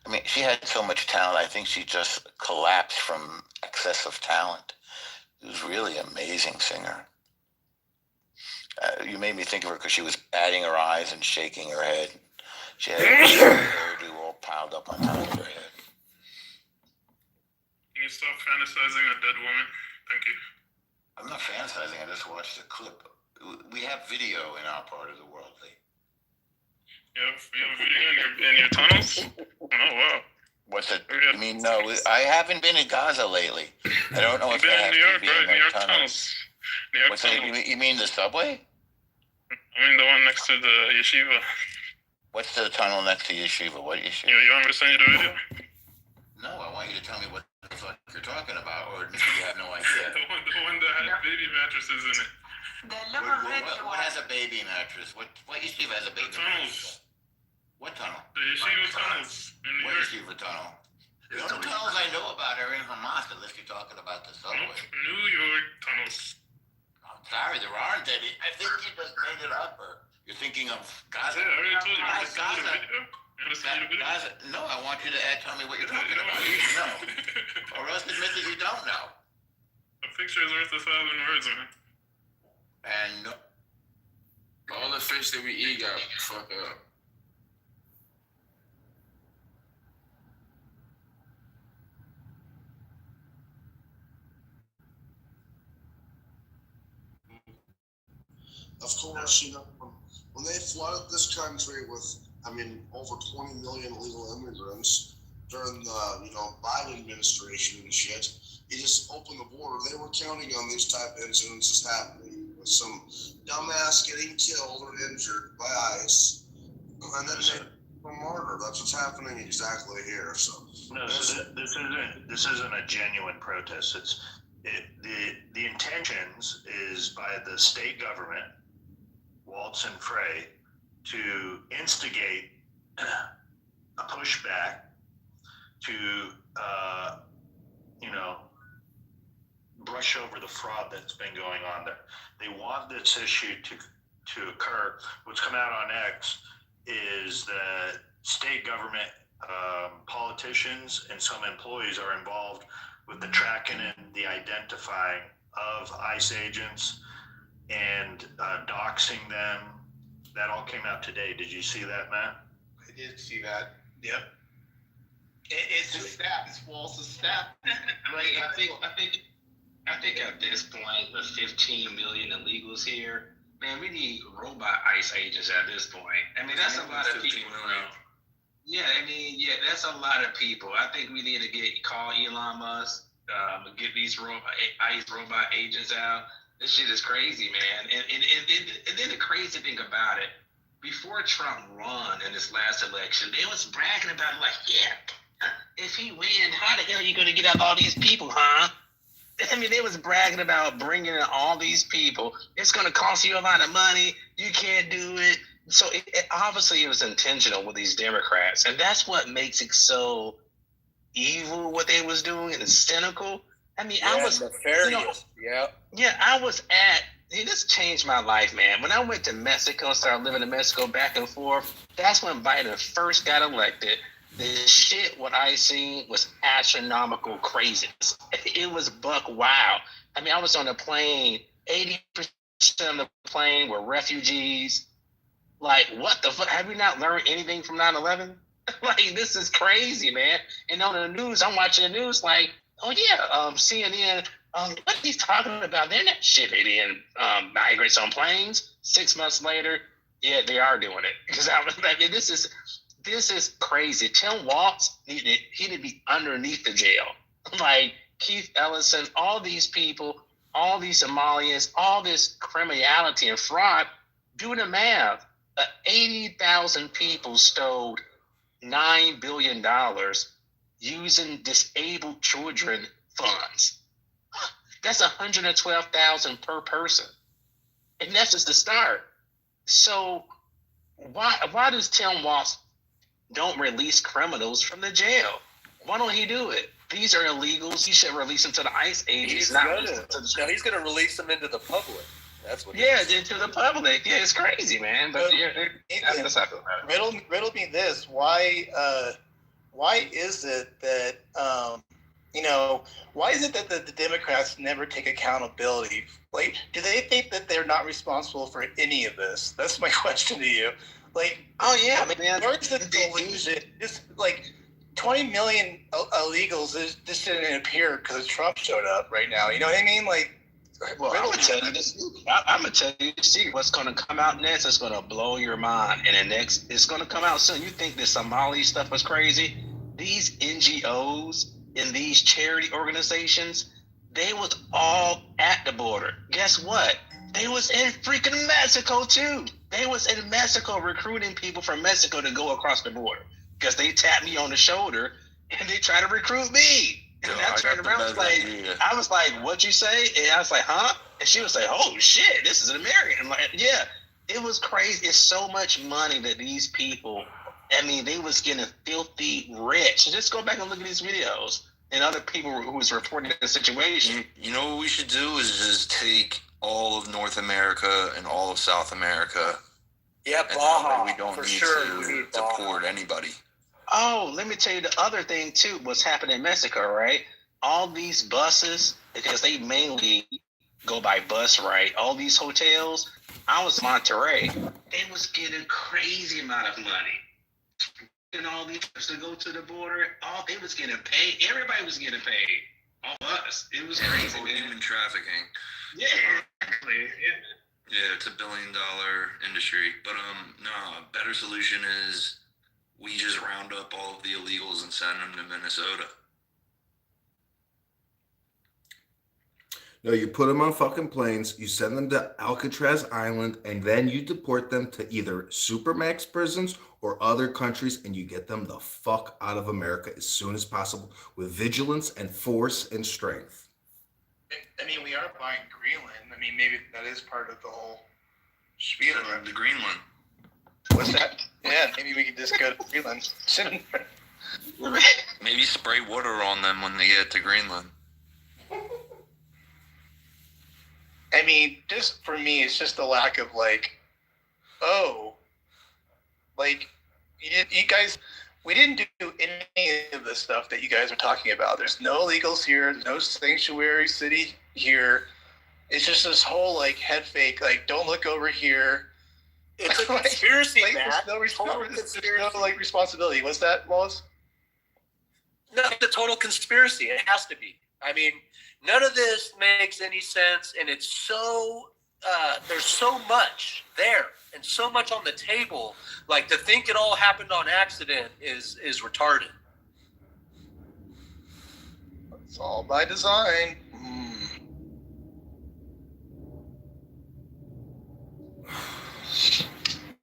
I mean, she had so much talent. I think she just collapsed from excess of talent. She was really an amazing singer. You made me think of her because she was batting her eyes and shaking her head. She had a hairdo all piled up on top of her head. Can you stop fantasizing a dead woman? Thank you. I'm not fantasizing. I just watched a clip. We have video in our part of the world, Lee. You have video in your tunnels? Oh, wow. What's it? I mean, no, I haven't been in Gaza lately. I don't know if they have New York, TV right? in New York tunnels. tunnels. New York What's tunnels. that? You mean the subway? I mean the one next to the yeshiva. What's the tunnel next to yeshiva? What yeshiva? You want me to send you the video? No, I want you to tell me what the fuck you're talking about, or you have no idea. the one that had baby mattresses in it. What has a baby mattress? What yeshiva has a baby mattress? What tunnel? The yeshiva tunnels in New York. What yeshiva tunnel? The only tunnels I know about are in Hamas, unless you're talking about the subway. Nope. New York tunnels. I'm sorry, there aren't any. I think you just made it up, or you're thinking of Gaza. Yeah, I already told you. Gaza. No, I want you to tell me what you're talking about. No. Or else admit that you don't know. A picture is worth 1,000 words, man. And all the fish that we eat got fucked up. Of course, when they flooded this country with, over 20 million illegal immigrants during the, Biden administration and shit, he just opened the border. They were counting on these type of incidences happening, with some dumbass getting killed or injured by ICE, and then they were martyred. That's what's happening exactly here. So no, this isn't a genuine protest. The intentions is by the state government, Waltz and Frey, to instigate a pushback to, brush over the fraud that's been going on there. They want this issue to occur. What's come out on X is that state government politicians and some employees are involved with the tracking and the identifying of ICE agents and doxing them. That all came out today. Did you see that, Matt? I did see that. Yep. It's a step. It's Waltz's step. Right. I think at this point, with 15 million illegals here, man, we need robot ICE agents at this point. I mean, that's a lot of people. Yeah, that's a lot of people. I think we need to call Elon Musk, get these ICE robot agents out. This shit is crazy, man. And then the crazy thing about it, before Trump won in this last election, they was bragging about it like, yeah, if he wins, how the hell are you going to get out all these people, huh? I mean, they was bragging about bringing in all these people. It's going to cost you a lot of money. You can't do it. So obviously it was intentional with these Democrats. And that's what makes it so evil, what they was doing, and cynical. I mean, I was nefarious. This changed my life, man. When I went to Mexico and started living in Mexico back and forth, that's when Biden first got elected. The shit what I seen was astronomical craziness. It was buck wild. I mean, I was on a plane, 80% of the plane were refugees. Like, what the fuck? Have we not learned anything from 9/11? Like, this is crazy, man. And on the news, I'm watching the news like, oh yeah, CNN, what he's talking about? They're not shipping in migrants on planes. 6 months later, yeah, they are doing it. Because this is crazy. Tim Waltz he need to be underneath the jail. Like Keith Ellison, all these people, all these Somalians, all this criminality and fraud. Do the math. 80,000 people stole $9 billion using disabled children funds. That's 112,000 per person. And that's just the start. So why does Tim Waltz don't release criminals from the jail? Why don't he do it? These are illegals. He should release them to the ICE agents. He's going to release them into the public. That's what. Into the public. Yeah, it's crazy, man. But riddle me this: why why is it that why is it that the Democrats never take accountability? Like, do they think that they're not responsible for any of this? That's my question to you. Like, Oh yeah, man. where's the delusion? Just like 20 million illegals just didn't appear because Trump showed up right now. You know what I mean? Like, well, I'm gonna tell you this. I'm gonna tell you see what's gonna come out next. It's gonna blow your mind, and the next it's gonna come out soon. You think the Somali stuff was crazy? These NGOs and these charity organizations, they was all at the border. Guess what? They was in freaking Mexico too. They was in Mexico recruiting people from Mexico to go across the border because they tapped me on the shoulder and they try to recruit me. And I turned around, I was like, what'd you say? And I was like, huh? And she was like, oh shit, this is an American. I'm like, yeah, it was crazy. It's so much money that these people, I mean, they was getting filthy rich. Just go back and look at these videos and other people who was reporting the situation. You know what we should do is just take all of North America and all of South America. Yeah, Baja. We don't need to deport anybody. Oh, let me tell you the other thing too. What's happening in Mexico, right? All these buses, because they mainly go by bus, right? All these hotels. I was in Monterrey. They was getting crazy amount of money. And all these to go to the border, they was getting paid. Everybody was getting paid. All us. It was crazy. Human trafficking. Yeah, exactly. Yeah, it's $1 billion industry. But no, a better solution is we just round up all of the illegals and send them to Minnesota. No, you put them on fucking planes, you send them to Alcatraz Island, and then you deport them to either supermax prisons or other countries, and you get them the fuck out of America as soon as possible with vigilance and force and strength. I mean, we are buying Greenland. I mean, maybe that is part of the whole spiel. The Greenland. What's that? Yeah, maybe we could just go to Greenland. Maybe spray water on them when they get to Greenland. I mean, just for me, it's just the lack of you guys, we didn't do any of the stuff that you guys are talking about. There's no illegals here. There's no sanctuary city here. It's just this whole head fake, don't look over here. It's a conspiracy, Matt. There's no responsibility. What's that, Wallace? No, it's a total conspiracy. It has to be. I mean, none of this makes any sense, and it's so there's so much there and so much on the table. To think it all happened on accident is retarded. It's all by design.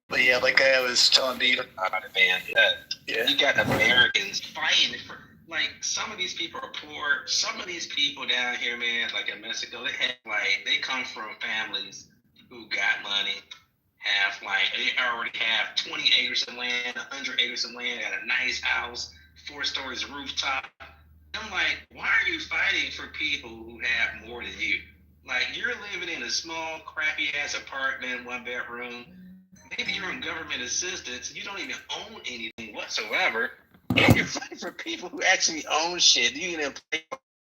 But yeah, like I was telling you, you got Americans fighting for. Some of these people are poor. Some of these people down here, man, in Mexico, they come from families who got money, they already have 20 acres of land, 100 acres of land, got a nice house, 4 stories rooftop. I'm like, why are you fighting for people who have more than you? You're living in a small, crappy ass apartment, 1 bedroom. Maybe you're on government assistance. You don't even own anything whatsoever. And you're fighting for people who actually own shit. You can play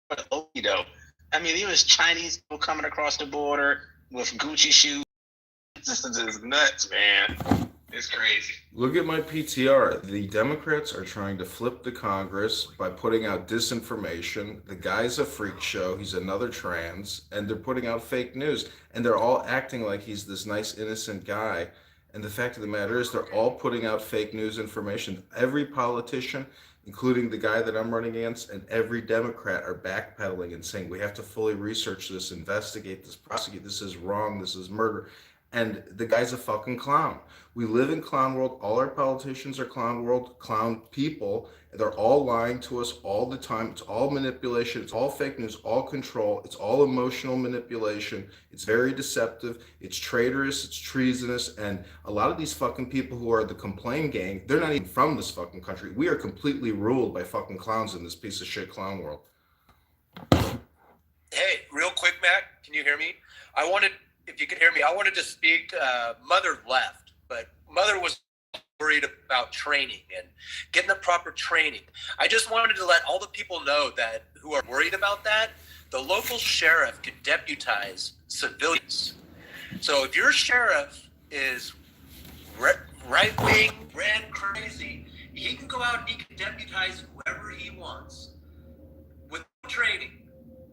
for the Okido. I mean, there was Chinese people coming across the border with Gucci shoes. This is just nuts, man. It's crazy. Look at my PTR. The Democrats are trying to flip the Congress by putting out disinformation. The guy's a freak show. He's another trans. And they're putting out fake news. And they're all acting like he's this nice, innocent guy. And the fact of the matter is they're all putting out fake news information. Every politician, including the guy that I'm running against, and every Democrat are backpedaling and saying, we have to fully research this, investigate this, prosecute. This is wrong. This is murder. And the guy's a fucking clown. We live in clown world. All our politicians are clown world, clown people. They're all lying to us all the time. It's all manipulation. It's all fake news, all control. It's all emotional manipulation. It's very deceptive. It's traitorous. It's treasonous. And a lot of these fucking people who are the complain gang, they're not even from this fucking country. We are completely ruled by fucking clowns in this piece of shit clown world. Hey, real quick, Matt, can you hear me? If you can hear me, I wanted to speak. Mother left, but Mother was worried about training and getting the proper training. I just wanted to let all the people know that who are worried about that, the local sheriff can deputize civilians. So if your sheriff is right wing, red, crazy, he can go out and he can deputize whoever he wants with training,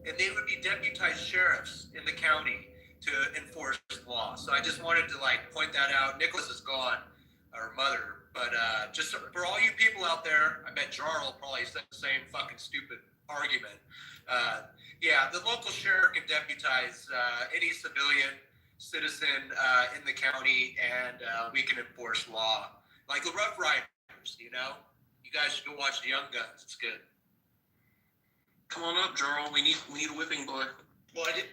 and they would be deputized sheriffs in the county to enforce law. So I just wanted to point that out. Nicholas is gone, our mother, but just for all you people out there, I bet Jarl will probably say the same fucking stupid argument. Yeah, the local sheriff can deputize any citizen in the county, and we can enforce law. Like the Rough Riders, you guys should go watch the Young Guns. It's good. Come on up, Jarl. We need a whipping boy. Well, I did.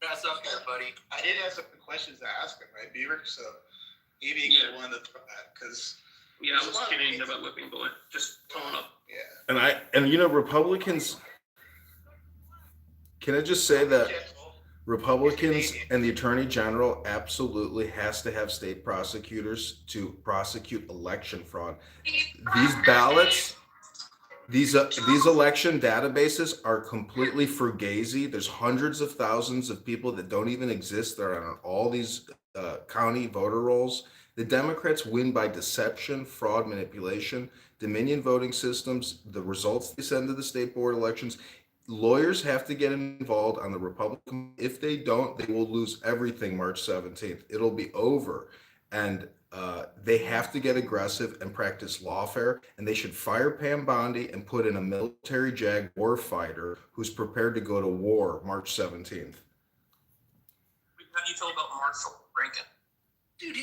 Pass up here, buddy. I did have some questions to ask him, right, Beaver? So maybe you get one to throw at, because yeah, I was kidding about whipping boy. Just come on up. Yeah. And Republicans. Can I just say that Republicans and the Attorney General absolutely has to have state prosecutors to prosecute election fraud. These ballots, these election databases are completely fugazi. There's hundreds of thousands of people that don't even exist that are on all these county voter rolls. The Democrats win by deception, fraud, manipulation, Dominion voting systems, the results they send to the state board elections. Lawyers have to get involved on the Republican. If they don't, they will lose everything March 17th. It'll be over. And they have to get aggressive and practice lawfare. And they should fire Pam Bondi and put in a military JAG war fighter who's prepared to go to war March 17th. How do you feel about Marshall Rankin? Dude,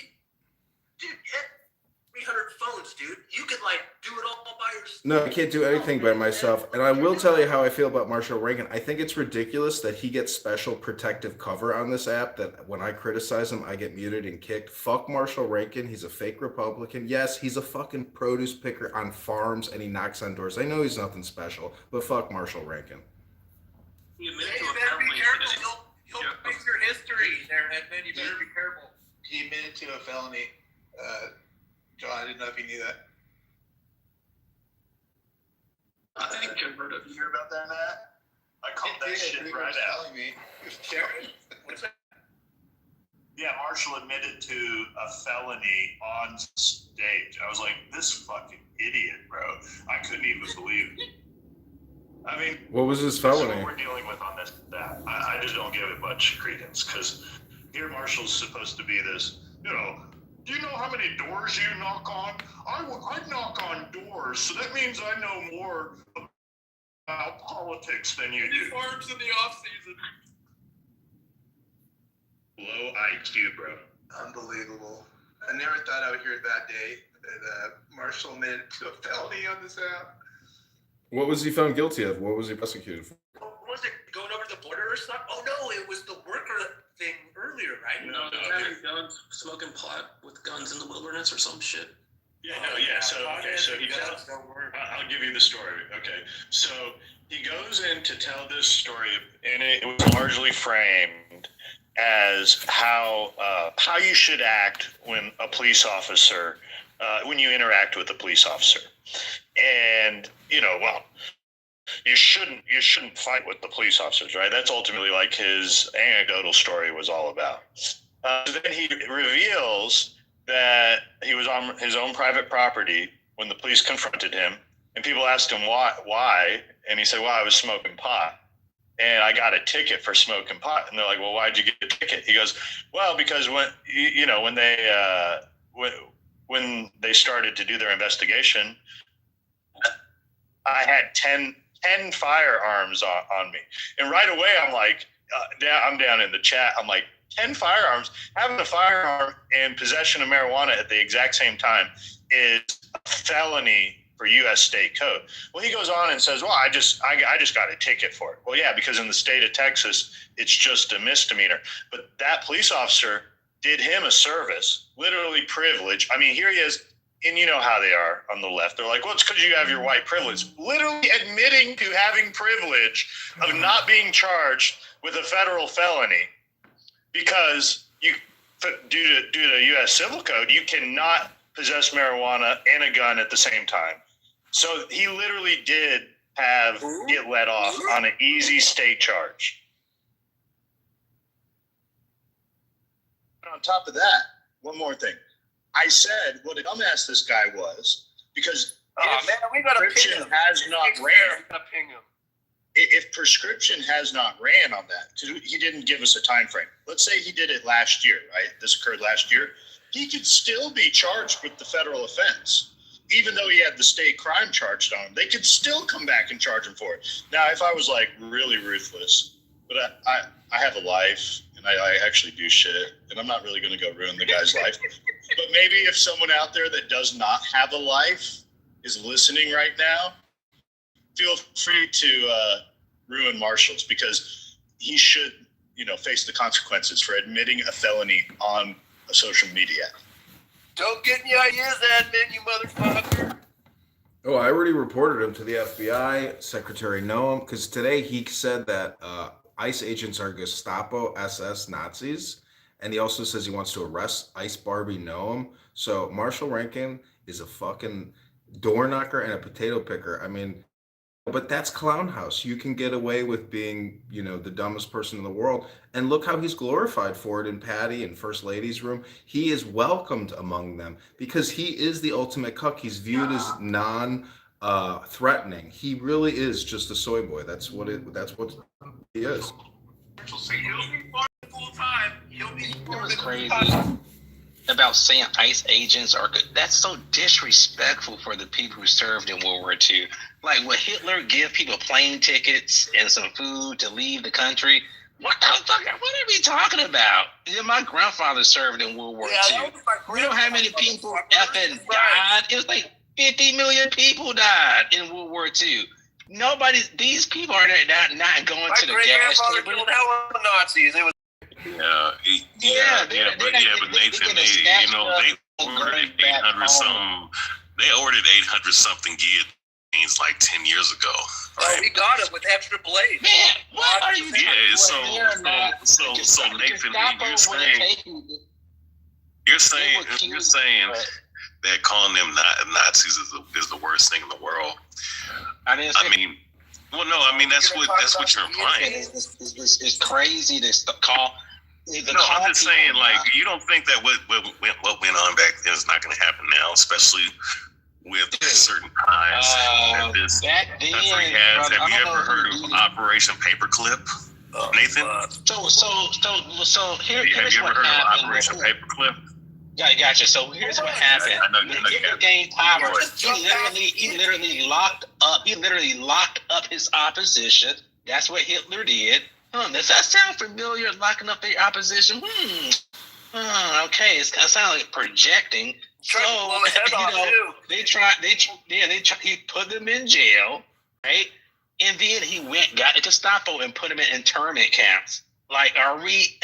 300 phones, dude. You could do it all by yourself. No, I can't do anything by myself. And I will tell you how I feel about Marshall Rankin. I think it's ridiculous that he gets special protective cover on this app, that when I criticize him, I get muted and kicked. Fuck Marshall Rankin. He's a fake Republican. Yes, he's a fucking produce picker on farms and he knocks on doors. I know he's nothing special, but fuck Marshall Rankin. You admitted Hey, to you a better be felony careful. today. You'll face your history there, Edmund. You better be careful. He admitted to a felony. John, I didn't know if you knew that. I think I've heard of You hear about that, Matt? I called that shit right out. Telling me. What's that? Yeah, Marshall admitted to a felony on stage. I was like, this fucking idiot, bro. I couldn't even believe it. I mean, What was his this is felony? what we're dealing with on this app. I just don't give it much credence, because here Marshall's supposed to be this, do you know how many doors you knock on? I knock on doors, so that means I know more about politics than you do. Farms in the off season. Low IQ, bro. Unbelievable. I never thought I would hear that day that Marshall admitted to a felony on this app. What was he found guilty of? What was he prosecuted for? Was it going over the border or something? Oh no, it was the worker thing earlier, right? No, they had guns, smoking pot with guns in the wilderness or some shit. Yeah, no, yeah. So he does. I'll give you the story. Okay, so he goes in to tell this story, and it was largely framed as how you should act when a police officer, when you interact with a police officer, and you shouldn't fight with the police officers, right? That's ultimately like his anecdotal story was all about. Then he reveals that he was on his own private property when the police confronted him, and people asked him why, and he said, "Well, I was smoking pot, and I got a ticket for smoking pot." And they're like, "Well, why'd you get a ticket?" He goes, "Well, because when they started to do their investigation, I had 10 firearms on me." And right away, I'm like, I'm down in the chat. I'm like, 10 firearms? Having a firearm and possession of marijuana at the exact same time is a felony for U.S. state code. Well, he goes on and says, "Well, I just got a ticket for it." Well, yeah, because in the state of Texas, it's just a misdemeanor. But that police officer did him a service, literally privilege. I mean, here he is. And you know how they are on the left. They're like, "Well, it's because you have your white privilege." Literally admitting to having privilege of not being charged with a federal felony because you due to U.S. Civil Code, you cannot possess marijuana and a gun at the same time. So he literally did get let off on an easy state charge. On top of that, one more thing. I said what a dumbass this guy was, because we got to prescription has not ran. If prescription has not ran on that, because he didn't give us a time frame. Let's say he did it last year, right? This occurred last year. He could still be charged with the federal offense. Even though he had the state crime charged on him, they could still come back and charge him for it. Now, if I was like really ruthless, but I have a life and I actually do shit, and I'm not really going to go ruin the guy's life. But maybe if someone out there that does not have a life is listening right now, feel free to ruin Marshall's, because he should, face the consequences for admitting a felony on social media. Don't get any ideas, admin, you motherfucker. Oh, I already reported him to the FBI, Secretary Noam, because today he said that ICE agents are Gestapo SS Nazis, and he also says he wants to arrest ICE Barbie Noam. So Marshall Rankin is a fucking door knocker and a potato picker. I mean, but that's Clown House. You can get away with being, the dumbest person in the world. And look how he's glorified for it in Patty and First Lady's room. He is welcomed among them because he is the ultimate cuck. He's viewed as non-threatening. He really is just a soy boy. That's what he is. It was crazy about saying ICE agents are good. That's so disrespectful for the people who served in World War II. Like, would Hitler give people plane tickets and some food to leave the country? What the fuck? What are we talking about? My grandfather served in World War II. You know how many people effing died? It was like 50 million people died in World War II. These people are not going to the gas table. Nazis. It was. But Nathan, they ordered 800 something. They ordered 800 something guillotines like 10 years ago. Right? Oh, we got it with extra blades. Man, what are you doing? Yeah, so Nathan, you're saying that calling them Nazis is the worst thing in the world. That's what you're implying. It's crazy to call. I'm just saying, you don't think that what went on back then is not going to happen now, especially with certain times that this country has. Have you ever heard of Operation Paperclip, Nathan? So here's have you ever what heard happened. of Operation Paperclip? Gotcha. So here's what happened. I know you have. He literally locked up his opposition. That's what Hitler did. Does that sound familiar? Locking up their opposition? Okay, it's kind of sound like projecting. So he put them in jail, right? And then he got the Gestapo and put them in internment camps. Like, are we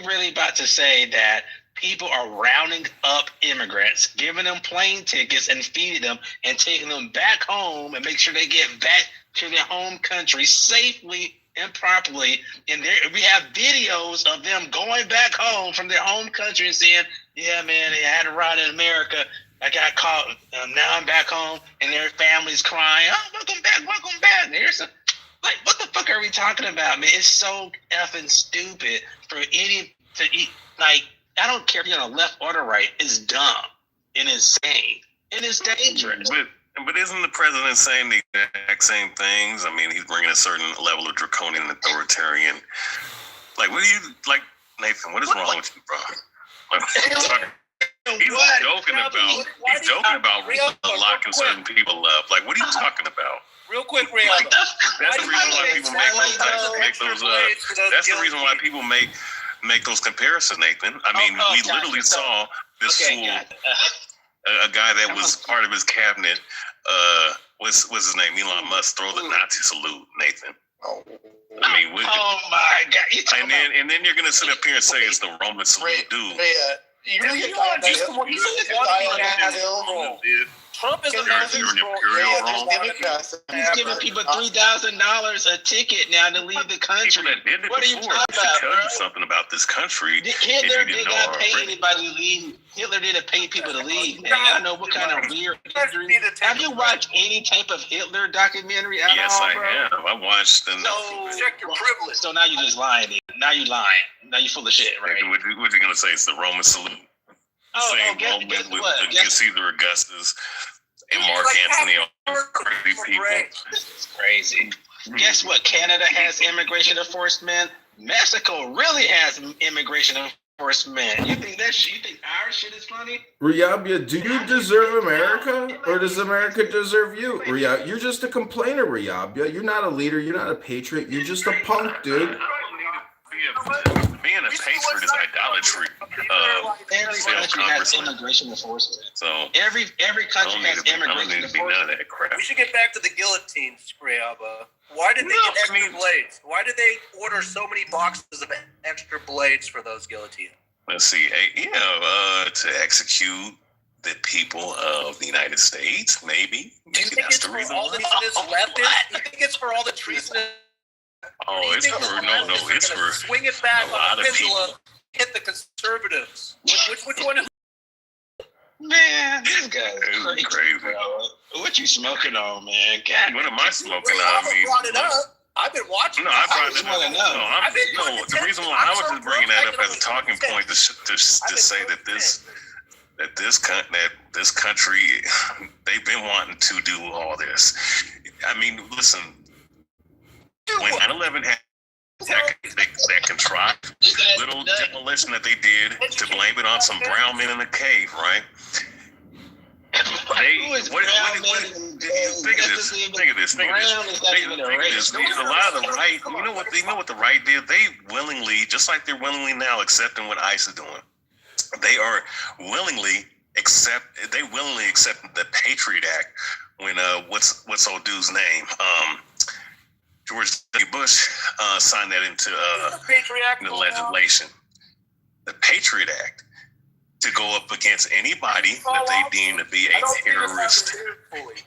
really about to say that people are rounding up immigrants, giving them plane tickets and feeding them and taking them back home and make sure they get back to their home country safely and properly? And we have videos of them going back home from their home country and saying, yeah, man, I had a ride in America. I got caught. Now I'm back home, and their families crying, oh, welcome back. What the fuck are we talking about, man? It's so effing stupid for I don't care if you're on the left or the right. It's dumb and insane and it's dangerous. But isn't the president saying the exact same things? I mean, he's bringing a certain level of draconian authoritarian. Nathan, what is wrong with you, bro? He's joking about locking certain people up. What are you talking about? Real quick, Ray. That's the reason why people make those. That's the reason why people make those comparisons, Nathan. I mean, we literally saw this fool, a guy that was part of his cabinet. What's his name? Elon Musk throw the Nazi salute, Nathan. I mean, oh my God! And then you're gonna sit up here and say it's the Roman salute, dude. You really get caught up in that. He's a Hill. Trump is You're a an imperial role. He's giving people $3,000 a ticket now to leave the country. People that did it What are you before talking should about, tell bro? you something about this country. Hitler if you did didn't know not pay already. anybody to leave. Hitler didn't pay people to leave, man. I don't know what kind of weird history. Have you watched any type of Hitler documentary at Yes, all, I bro? have. I watched the. check your privilege. So now you just lying. Now you lying. Now you full of shit, right? What you gonna say? It's the Roman salute. Same Roman guess with what? Caesar Augustus and Mark Antony, all crazy people. This is crazy. Guess what? Canada has immigration enforcement. Mexico really has immigration enforcement. You think our shit is funny? Riyabia, do you deserve America, or does America deserve you? Riyabia, you're just a complainer, Riyabia. You're not a leader. You're not a patriot. You're just a punk, dude. Being a patriot is idolatry. Every country has immigration enforcement. So every country has immigration enforcement. That crap. We should get back to the guillotine, Scriaba. Why did they get extra blades? Why did they order so many boxes of extra blades for those guillotines? Let's see. To execute the people of the United States, maybe. Do you think it's for all the leftists? You think it's for all the treasonous? Oh, it's for it's for swing it back a lot on the of people. pendulum, hit the conservatives. Which one? Man, this guy's crazy, bro. What you smoking on, man? God, what am I smoking on? I mean, brought it up. I've been watching. No, I brought it up. No, the reason why I was just bringing that up as a talking point to say that this country, they've been wanting to do all this. I mean, listen, when 9/11 happened, that contrived little demolition that they did to blame it on some brown men in a cave, right? Think of this. A lot of the right, you know what the right did? They willingly, just like they're willingly now accepting what ICE is doing. They are willingly accepted the Patriot Act when what's old dude's name? George W. Bush signed that into the legislation. The Patriot Act, to go up against anybody that they deem to be a terrorist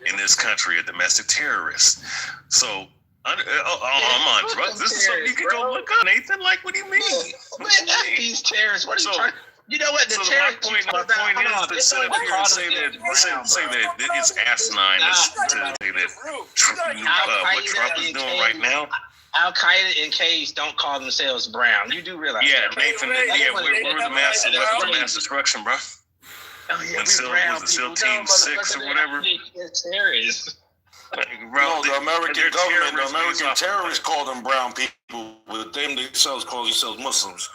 in this country, a domestic terrorist. So, I'm on drugs. This is something you can go look up, Nathan. Like, what do you mean? These terrorists. What are you trying? You know what? My point is to sit up here and say that it's asinine to say that what Trump is doing right now. Al Qaeda and Cage don't call themselves brown. You do realize? Yeah, that, Nathan. Yeah, we're the mass destruction, bro. Oh yeah, was it still Team 6 or whatever? Terrorists. Bro, the American government, the American terrorists call them brown people, but them themselves call themselves Muslims.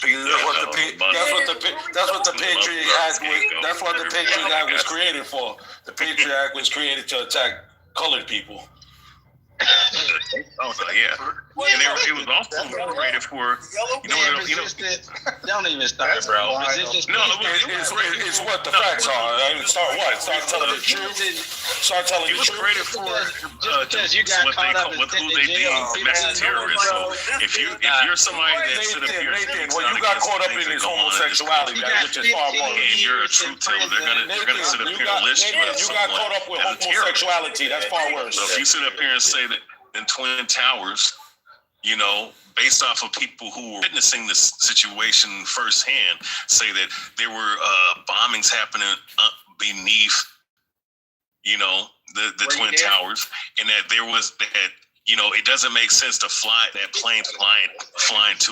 That's what the Patriot Act was. That's what the Patriot Act was created for. The Patriot Act was created to attack colored people. Yeah. And it was also created for, don't even start, bro. It's what the facts are. I mean, start telling the truth. Start telling the truth. It was created for who they deem domestic terrorists. So if you're somebody that sit up here, well, you got caught up in this homosexuality, which is far more. And you're a truth teller. They're gonna sit up here and list you as you got caught up with homosexuality. That's far worse. So if you sit up here and say that in Twin Towers, based off of people who were witnessing this situation firsthand, say that there were bombings happening beneath, the Twin Towers, and that there was that, it doesn't make sense to fly that plane flying to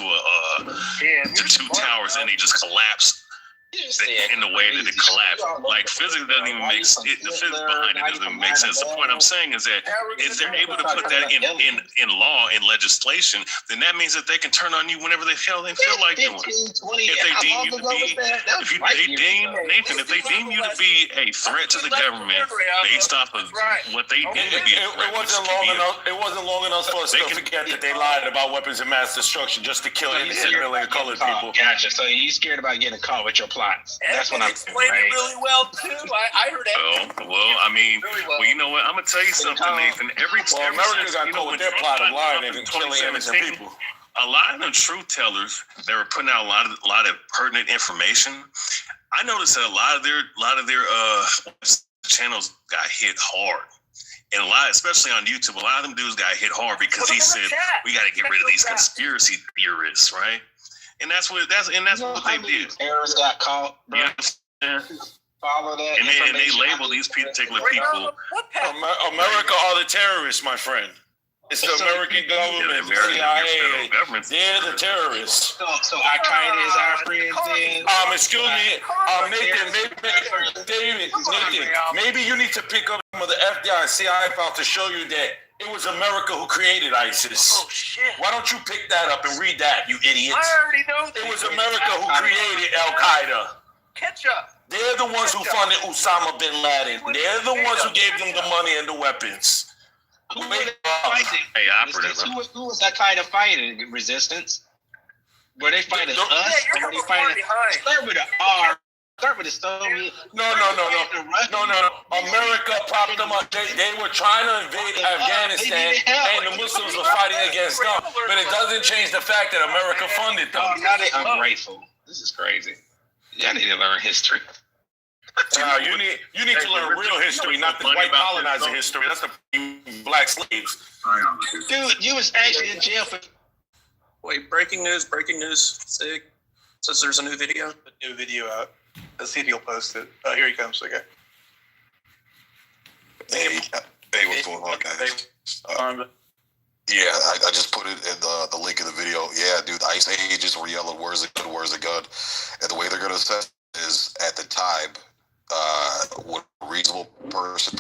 to two towers and they just collapse. In the way that it collapsed, like physics doesn't even make sense. The physics behind it doesn't even make sense. The point I'm saying is that if they're able to put that in law, in legislation, then that means that they can turn on you whenever they feel like doing. If they deem you to be, if they deem you to be a threat to the government based off of what they deem to be a threat, it wasn't long enough for us to forget that they lied about weapons of mass destruction just to kill innocent million colored people. Gotcha. So you scared about getting caught with your plot. That's what I'm saying. Explained it really well too. I heard that. Well, I mean, you know what? I'm gonna tell you something, Nathan. America got caught with their plot of lying and killing innocent people. a lot of the truth tellers that were putting out a lot of pertinent information. I noticed that a lot of their channels got hit hard. And a lot, especially on YouTube, a lot of them dudes got hit hard because he said we got to get rid of these conspiracy theorists, right? And that's what they did. Terrorists got caught. Yeah. Follow that. And they label these particular people. America are the terrorists, my friend. It's the American government, the CIA. They're the terrorists. So Al-Qaeda is our friends then? Excuse me, Nathan, maybe you need to pick up some of the FBI and CIA files to show you that it was America who created ISIS. Oh, shit. Why don't you pick that up and read that, you idiots? I already know that. It was America who created Al-Qaeda. Catch up. They're the ones who funded Osama bin Laden. They're the ones who gave them the money and the weapons. Who was Al-Qaeda fighting? Resistance? Were they fighting us? Or were they fighting? Start with an R. Start with a Soviet. No. America propped them up. They were trying to invade Afghanistan, and the Muslims were fighting against them. But it doesn't change the fact that America funded them. Now they ungrateful. This is crazy. Y'all need to learn history. You need to learn real history, not the white colonizer history. That's the black slaves. Dude, you was actually in jail for. Wait, breaking news. Sig says there's a new video. A new video out. Let's see if he'll post it. Oh, here he comes. Okay. Hey, what's going on, guys? Yeah, I just put it in the link in the video. Yeah, dude, the ICE agents were yelling, "Where's the gun? Where's the gun?" And the way they're going to assess is at the time, what a reasonable person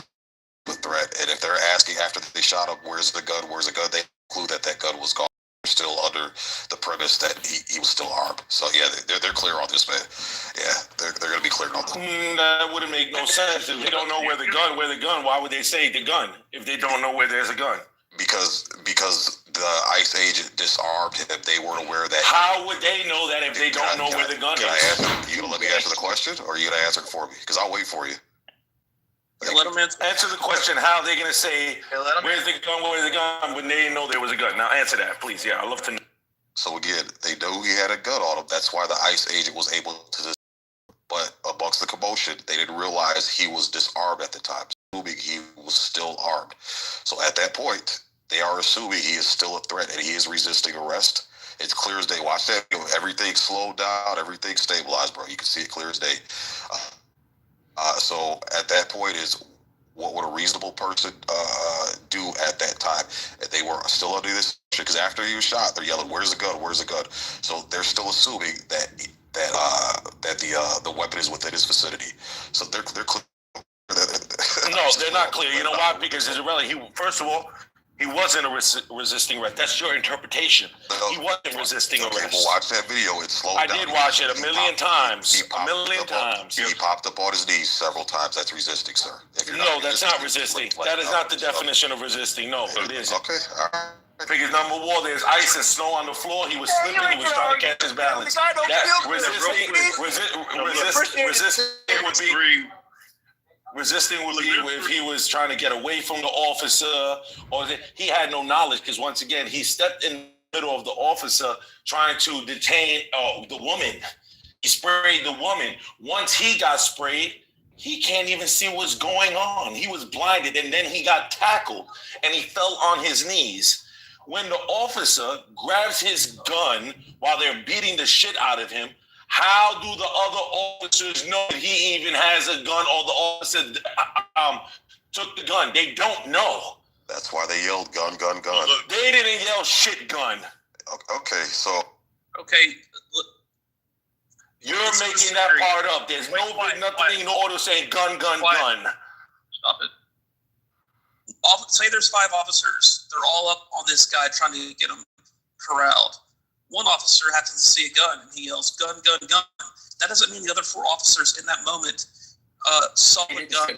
the threat, and if they're asking after they shot him, "Where's the gun? Where's the gun?" They conclude that gun was gone. They're still under the premise that he was still armed. So yeah, they're clear on this, man. Yeah, they're going to be clear on this. That wouldn't make no sense if they don't know where the gun. Why would they say the gun if they don't know where there's a gun? Because the ICE agent disarmed him. They weren't aware that. How would they know that if they don't know where the gun is? Can I answer? You gonna let me answer the question, or are you gonna answer it for me? Because I'll wait for you. Let them answer the question. How are they gonna say where's the gun? Where's the gun? When they didn't know there was a gun. Now answer that, please. Yeah, I'd love to know. So again, they knew he had a gun on him. That's why the ICE agent was able to. But amongst the commotion, they didn't realize he was disarmed at the time. Assuming he was still armed. So at that point, they are assuming he is still a threat and he is resisting arrest. It's clear as day. Watch that. Everything slowed down. Everything stabilized, bro. You can see it clear as day. So at that point is what would a reasonable person do at that time? If they were still under this, because after he was shot, they're yelling, "Where's the gun? Where's the gun?" So they're still assuming that the weapon is within his vicinity. So they're clear. No, they're not clear. You know why? Because first of all, he wasn't resisting arrest. That's your interpretation. He wasn't resisting arrest. Well, watch that video. It slowed down. I did watch it a million times. He popped up on his knees several times. That's resisting, sir. No, that's not resisting. That is not the definition of resisting. No, it isn't. Okay, all right. Because number one, there's ice and snow on the floor. He was slipping. He was trying to catch his balance. Resisting would be if he was trying to get away from the officer, or he had no knowledge. Because once again, he stepped in the middle of the officer trying to detain the woman. He sprayed the woman. Once he got sprayed, he can't even see what's going on. He was blinded, and then he got tackled, and he fell on his knees. When the officer grabs his gun while they're beating the shit out of him, how do the other officers know that he even has a gun, or the officer took the gun? They don't know. That's why they yelled gun, gun, gun. They didn't yell shit gun. Okay, so. Okay. You're making that part up. There's nothing in the order saying gun, gun, gun. Stop it. Say there's 5 officers. They're all up on this guy trying to get him corralled. One officer happens to see a gun and he yells gun, gun, gun. That doesn't mean the other 4 officers in that moment saw the gun.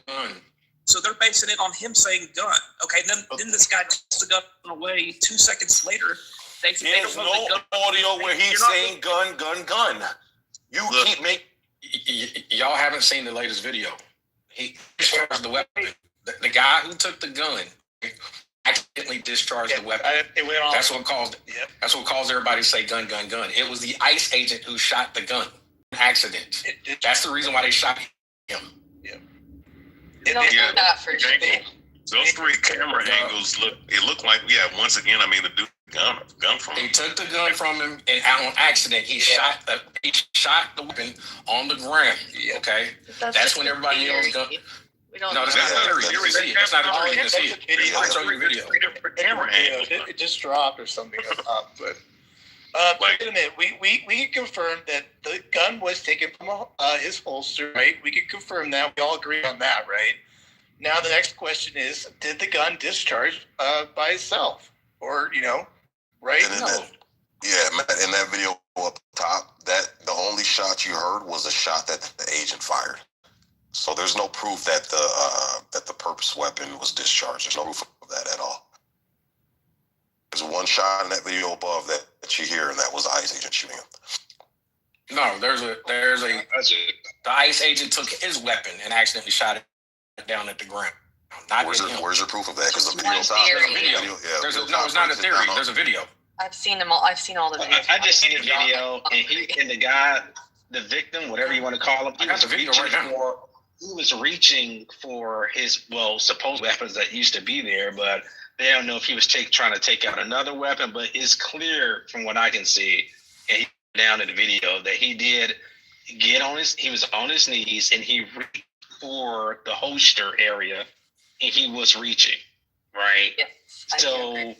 So they're basing it on him saying gun. Okay, then this guy takes the gun away 2 seconds later. There's no audio where he's saying gun, gun, gun. Y'all haven't seen the latest video. He shows the weapon. The guy who took the gun accidentally discharged the weapon. It went off. That's what caused. Yep. That's what caused everybody to say gun, gun, gun. It was the ICE agent who shot the gun. Accident. That's the reason why they shot him. Yep. Yeah. That for sure. Those three camera angles looked like, once again, I mean, the dude gun from him. They took the gun from him, and on accident, he shot the weapon on the ground. Okay, that's when everybody knows gun. We don't No, that's not a theory. You can see it. That's not a theory. You can see it. I'll show you a video. Camera it just dropped or something. But wait a minute. We confirmed that the gun was taken from his holster, right? We can confirm that. We all agree on that, right? Now the next question is: did the gun discharge by itself, or right? In that video up top, that the only shot you heard was a shot that the agent fired. So there's no proof that the purpose weapon was discharged. There's no proof of that at all. There's one shot in that video above that you hear, and that was the ICE agent shooting him. No, the ICE agent took his weapon and accidentally shot it down at the ground. Where's your proof of that? Because the video top. No, it's not a theory. There's a video. I've seen them all. I've seen all the videos. I just seen the video, and the guy, the victim, whatever you want to call him, I got the video right now. He was reaching for his supposed weapons that used to be there, but they don't know if he was trying to take out another weapon. But it's clear from what I can see, and he down in the video, that he did he was on his knees and he reached for the holster area, and he was reaching, right? Yes, so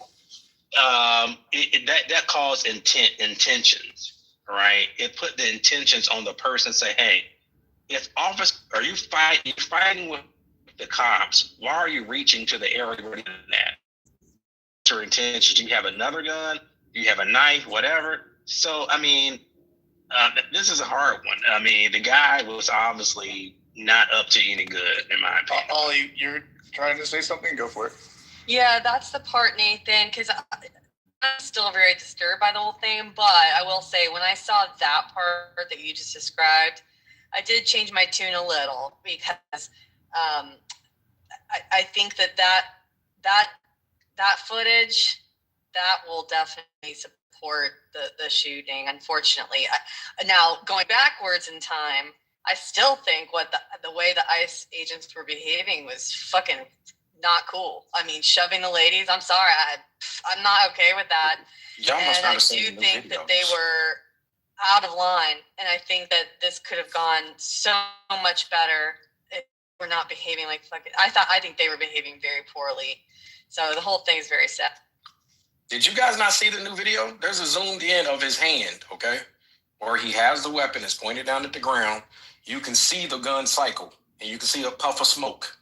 that caused intentions, right? It put the intentions on the person. Say, hey, if officer, are you fighting with the cops? Why are you reaching to the area where you're at? Your intentions. Do you have another gun? Do you have a knife? Whatever. So, I mean, this is a hard one. I mean, the guy was obviously not up to any good, in my opinion. Ollie, you're trying to say something? Go for it. Yeah, that's the part, Nathan, because I'm still very disturbed by the whole thing. But I will say, when I saw that part that you just described, I did change my tune a little, because I think that footage, that will definitely support the shooting. Unfortunately, now going backwards in time, I still think the way the ICE agents were behaving was fucking not cool. I mean, shoving the ladies. I'm sorry, I'm not okay with that. And I do think that they were out of line, and I think that this could have gone so much better if we're not behaving like fucking. I think they were behaving very poorly. So the whole thing is very sad. Did you guys not see the new video? There's a zoomed in of his hand, okay? Where he has the weapon, it's pointed down at the ground. You can see the gun cycle, and you can see a puff of smoke.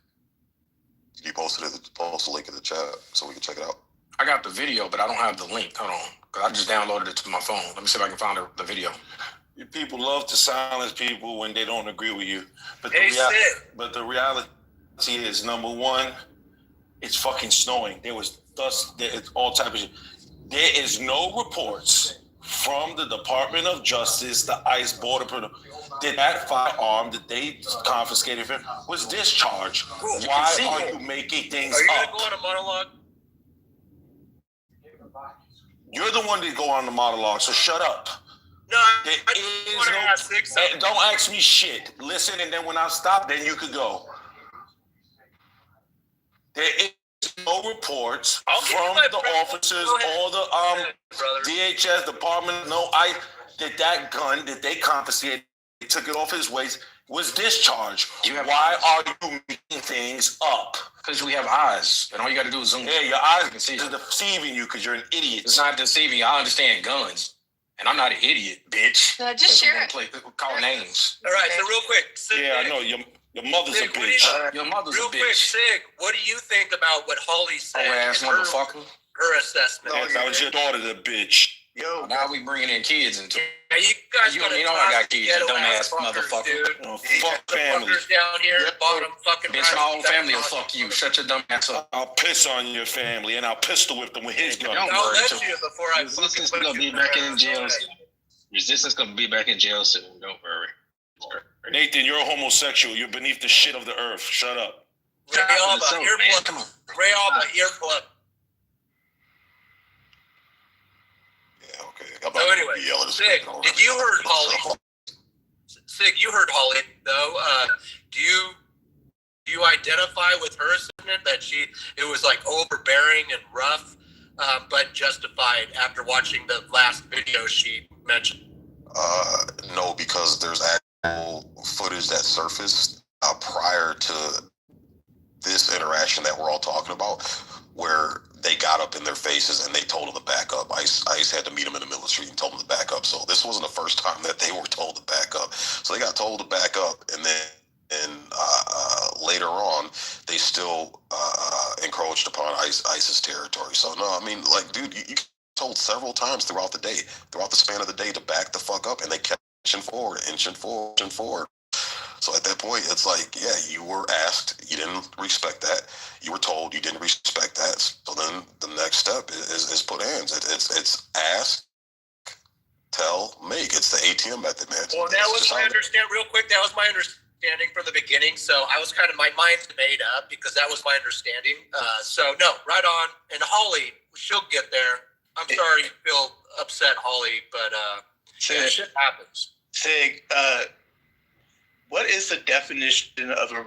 You posted the link in the chat so we can check it out. I got the video, but I don't have the link. Hold on, because I just downloaded it to my phone. Let me see if I can find the video. People love to silence people when they don't agree with you. But the reality is, number one, it's fucking snowing. There was dust, it's all type of shit. There is no reports from the Department of Justice, the ICE Border Patrol, that that firearm that they confiscated from was discharged. Why are you making things up? Are you going to go on a monologue? You're the one that go on the monologue, so shut up. No, don't ask me shit. Listen, and then when I stop, then you could go. There is no reports from the officers or the DHS department, that gun that they confiscated, they took it off his waist, was discharged. Why are you making things up? Because we have eyes, and all you got to do is zoom. Yeah, your eyes are deceiving you because you're an idiot. It's not deceiving you. I understand guns, and I'm not an idiot, bitch. Just share it. Call names. All right, so real quick. I know your mother's a bitch. Your mother's a bitch. Real quick, Sig, what do you think about what Holly said? Ass motherfucker. Her assessment. That was your daughter, the bitch. Yo, now we bringing in kids into it. Yeah, you guys you know I got kids, you dumbass motherfucker. Dude. Fuck families. Down here, bottom fucking. Bitch, my whole family will fuck you. Shut your dumb ass up. I'll piss on your family and I'll pistol whip them with his gun. I'll let you before I Resistance gonna be back in jail. Resistance gonna be back in jail soon. Don't worry. Nathan, you're a homosexual. You're beneath the shit of the earth. Shut up. Ray Alba, earplug. I'm not So gonna anyway, be yelling and Sig, screaming over did you heard Holly? Sig, you heard Holly though. Do you identify with her sentiment that it was like overbearing and rough, but justified after watching the last video she mentioned? No, because there's actual footage that surfaced prior to this interaction that we're all talking about, where they got up in their faces and they told them to back up. ICE had to meet them in the middle of the street and told them to back up. So this wasn't the first time that they were told to back up. So they got told to back up, and then later on, they still encroached upon ISIS territory. So no, I mean, like, dude, you told several times throughout the day, throughout the span of the day, to back the fuck up, and they kept inching forward, inching forward, inching forward. So at that point, it's like, yeah, you were asked, you didn't respect that. You were told, you didn't respect that. So then the next step is put hands. It's ask, tell, make. It's the ATM method, man. Well, that was my understanding. Real quick, that was my understanding from the beginning. So I was my mind's made up because that was my understanding. So no, right on. And Holly, she'll get there. I'm sorry you feel upset, Holly, but yeah, shit happens. Sig, what is the definition of a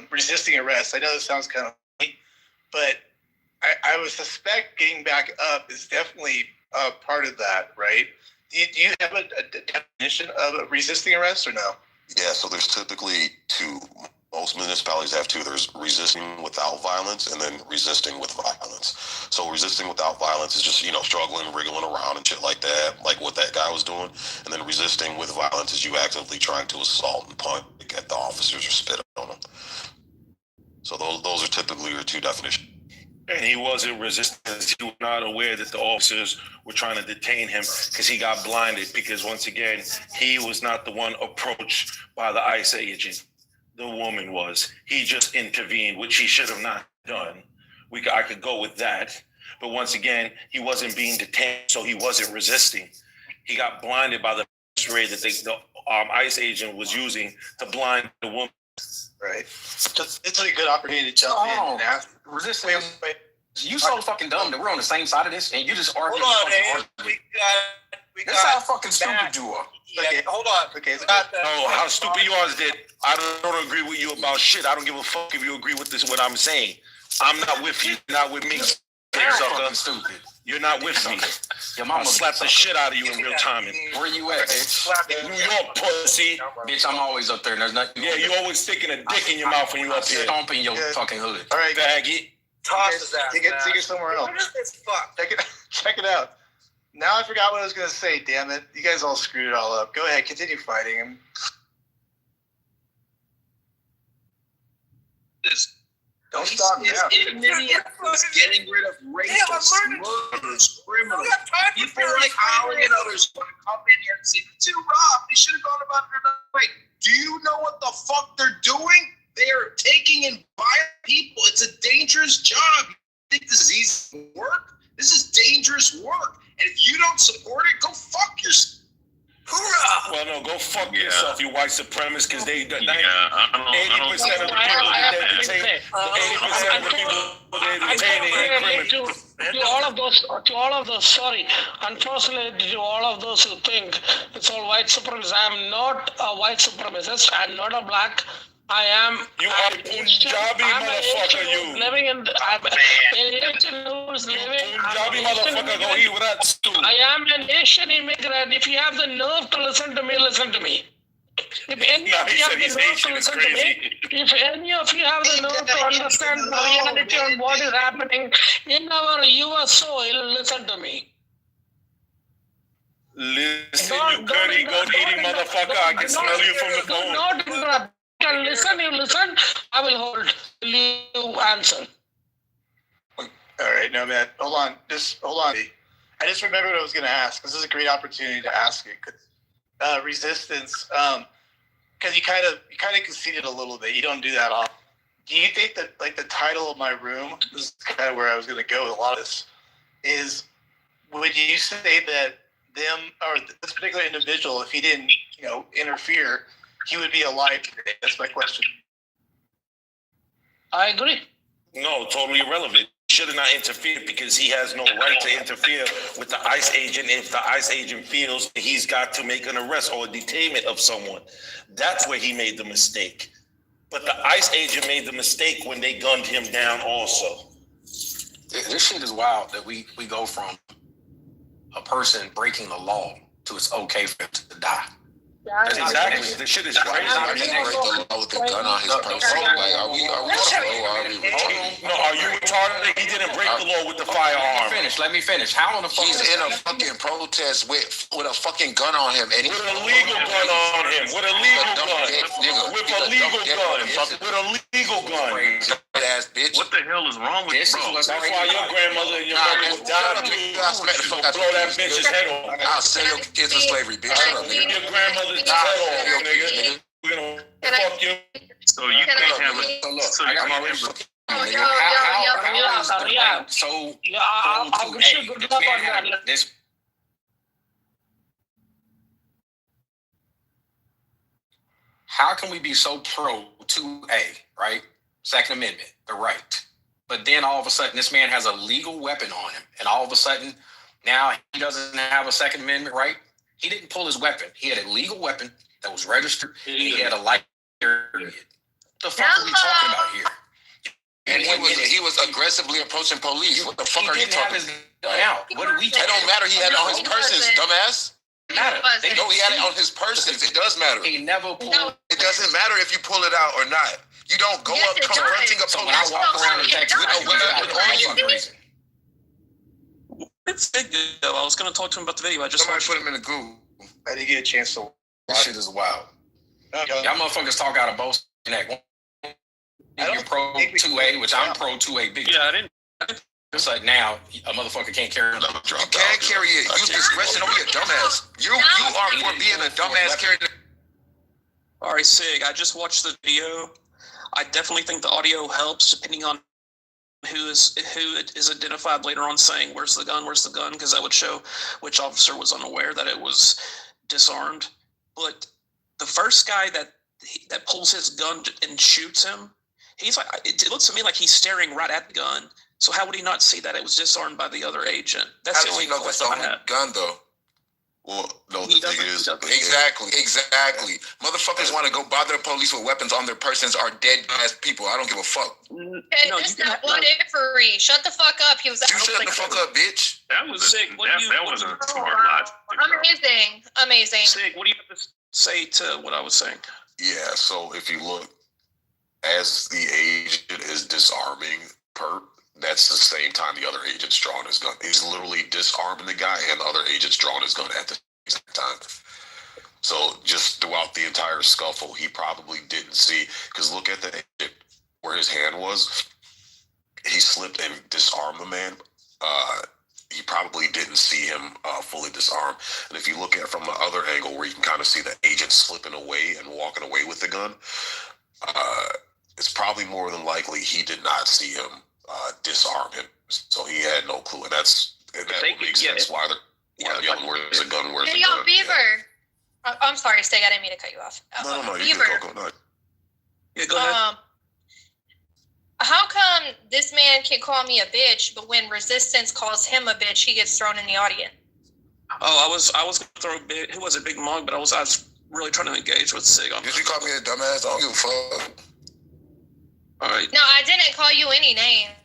resisting arrest? I know this sounds kind of funny, but I would suspect getting back up is definitely part of that, right? Do you have a definition of a resisting arrest or no? Yeah, so there's typically two. Most municipalities have two. There's resisting without violence and then resisting with violence. So resisting without violence is just, struggling, wriggling around and shit like that, like what that guy was doing. And then resisting with violence is you actively trying to assault and punch at the officers or spit on them. So those are typically your two definitions. And he wasn't resisting. He was not aware that the officers were trying to detain him because he got blinded. Because once again, he was not the one approached by the ICE agent. The woman was. He just intervened, which he should have not done. I could go with that. But once again, he wasn't being detained, so he wasn't resisting. He got blinded by the ray that the ICE agent was using to blind the woman. Right. It's a good opportunity to jump in and ask. Resisting. Wait. You so fucking dumb that we're on the same side of this, and you just arguing. Hold on, man. We got. That's how fucking stupid you are. Yeah, hold on. Okay. How stupid you are is that I don't agree with you about shit. I don't give a fuck if you agree with what I'm saying. I'm not with you. You're not with me. You're stupid. You're not with me. Your mama I'll slap the shit out of you in real time. Where you at, bitch? New York, pussy. Bitch, I'm always up there. There's nothing. Yeah, you always sticking a dick in your mouth when you up here. Stomping your fucking hood. All right, faggot. Toss his ass. Take it somewhere else. Fuck. Check it out. Now I forgot what I was going to say, damn it. You guys all screwed it all up. Go ahead, continue fighting him. Don't stop now. Is getting rid of racists, murderers, criminals, people like Holly and others want to come in here and say, too rough, they should have gone about it another way. Do you know what the fuck they're doing? They are taking in violent people. It's a dangerous job. You think this is easy work? This is dangerous work. And if you don't support it, go fuck yourself. Hoorah! Well, no, go fuck yourself, you white supremacists, because they 80% of the people to all of those, sorry, unfortunately, to all of those who think it's all white supremacists, I am not a white supremacist. I am not a black. I am. You are Punjabi motherfucker, you. Living in. I'm an Asian who's living. Punjabi motherfucker, go eat with that stew. I am an Asian immigrant. If you have the nerve to listen to me, listen to me. If any of you have the nerve to listen to me, if any of you have the nerve to understand the reality on what is happening in our US soil, listen to me. Listen, you curry goat eating motherfucker. I can smell you from the phone. Don't interrupt. You listen, I will hold you answer. All right, no, man, hold on. I just remembered what I was going to ask. This is a great opportunity to ask it. Resistance, because you kind of conceded a little bit. You don't do that often. Do you think that, like, the title of my room, this is kind of where I was going to go with a lot of this, is, would you say that them, or this particular individual, if he didn't, interfere, he would be alive today? That's my question. I agree. No, totally irrelevant. should have not interfered because he has no right to interfere with the ICE agent if the ICE agent feels he's got to make an arrest or a detainment of someone. That's where he made the mistake. But the ICE agent made the mistake when they gunned him down also. This shit is wild that we go from a person breaking the law to it's okay for him to die. Exactly. This shit is crazy. He didn't break the law with the gun on his person. Like, are we slow? Are we retarded? No, are you retarded? He didn't break the law with the firearm. Let me finish. How in the fuck He's in a fucking protest with a fucking gun on him, and with a legal gun on him. With a legal gun. With a legal gun. With a legal gun. Ass bitch. What the hell is wrong with this? Bro? That's why your grandmother and your mother would die. I'll smack the fuck out blow that bitch's head off. I'll sell your kids to slavery, bitch. Shut up, nigga. Your grandmother's head off, nigga. We're gonna fuck you. So you can't have it. So you can't have it. I wish you good luck on that. This. How can we be so pro 2A, right? Second Amendment, the right. But then all of a sudden, this man has a legal weapon on him. And all of a sudden, now he doesn't have a Second Amendment right. He didn't pull his weapon. He had a legal weapon that was registered. He had a light period. The fuck are we talking about here? And he was aggressively approaching police. What the fuck are you talking about? What do we? It don't matter. He had it on his persons, dumbass. Matter. No, he had it on his persons. It does matter. He never pulled. It doesn't matter if you pull it out or not. You don't go up confronting a police. When I walk around in Texas, It's big though. I was going to talk to him about the video. I just somebody put him in the Google. I didn't get a chance to. This shit is wild. Y'all motherfuckers talk out of both neck. You're pro 2A, which I'm pro 2A big. Yeah, I didn't. It's like now a motherfucker can't carry it. You can't carry it. Use discretion. Don't be a dumbass. You are for being a dumbass carrying. All right, Sig. I just watched the video. I definitely think the audio helps, depending on who is identified later on saying where's the gun, because that would show which officer was unaware that it was disarmed. But the first guy that pulls his gun and shoots him, he's like, it looks to me like he's staring right at the gun. So how would he not see that it was disarmed by the other agent? That's the only question I have. Gun though. Well, no, the thing is, exactly. Motherfuckers want to go bother the police with weapons on their persons are dead ass people. I don't give a fuck. Hey, that's not whatever. Shut the fuck up. He was. You shut the fuck up, bitch. That was sick. That was a smart logic. Amazing. Sig, what do you have to say to what I was saying? Yeah. So if you look, as the agent is disarming Perp, that's the same time the other agent's drawing his gun. He's literally disarming the guy, and the other agent's drawing his gun at the same time. So just throughout the entire scuffle, he probably didn't see, because look at the agent where his hand was. He slipped and disarmed the man. He probably didn't see him fully disarm. And if you look at it from the other angle where you can kind of see the agent slipping away and walking away with the gun, it's probably more than likely he did not see him disarm him, so he had no clue, and that would make sense why they're yelling where's the gun, where's the gun. Beaver. Yeah. I'm sorry, Stig, I didn't mean to cut you off. No, you Beaver. can go. Yeah, go ahead. How come this man can call me a bitch, but when Resistance calls him a bitch, he gets thrown in the audience? Oh, I was gonna throw who was a big mug, but I was really trying to engage with Sig on. Did you call me a dumbass? I don't give a fuck. All right. No, I didn't call you any names.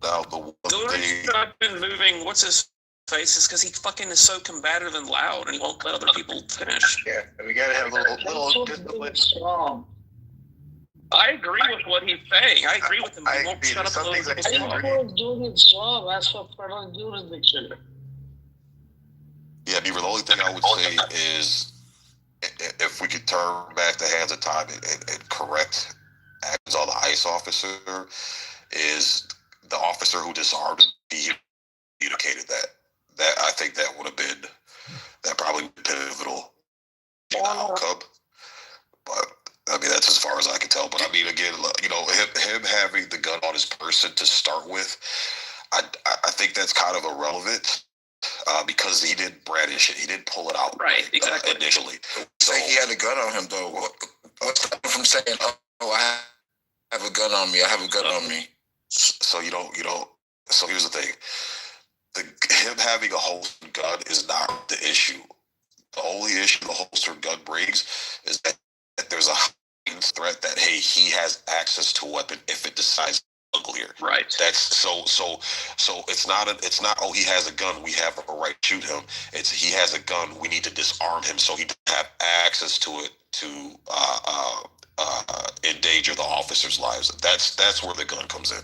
Now I've been moving. What's his face? Is because he fucking is so combative and loud, and he won't let other people finish. Yeah, we gotta have a little discipline. I agree with what he's saying. I agree with him. He won't shut up. He was doing his job as for federal jurisdiction. Yeah, Beaver, the only thing I would say is if we could turn back the hands of time and correct actions on the ICE officer, is the officer who disarmed him, he communicated that. I think that would have been, that probably would have been pivotal in the outcome. But I mean, that's as far as I can tell. But I mean, again, you know, him having the gun on his person to start with, I think that's kind of irrelevant. Because he did brandish it, he did pull it out exactly initially. So he had a gun on him, though. What's from saying, "Oh, I have a gun on me. I have a gun on me." So you don't. So here's the thing: him having a holstered gun is not the issue. The only issue the holstered gun brings is that there's a heightened threat that hey, he has access to a weapon if it decides uglier. Right. That's so it's not oh he has a gun, we have a right to shoot him. It's he has a gun, we need to disarm him so he doesn't have access to it to endanger the officers' lives. That's where the gun comes in.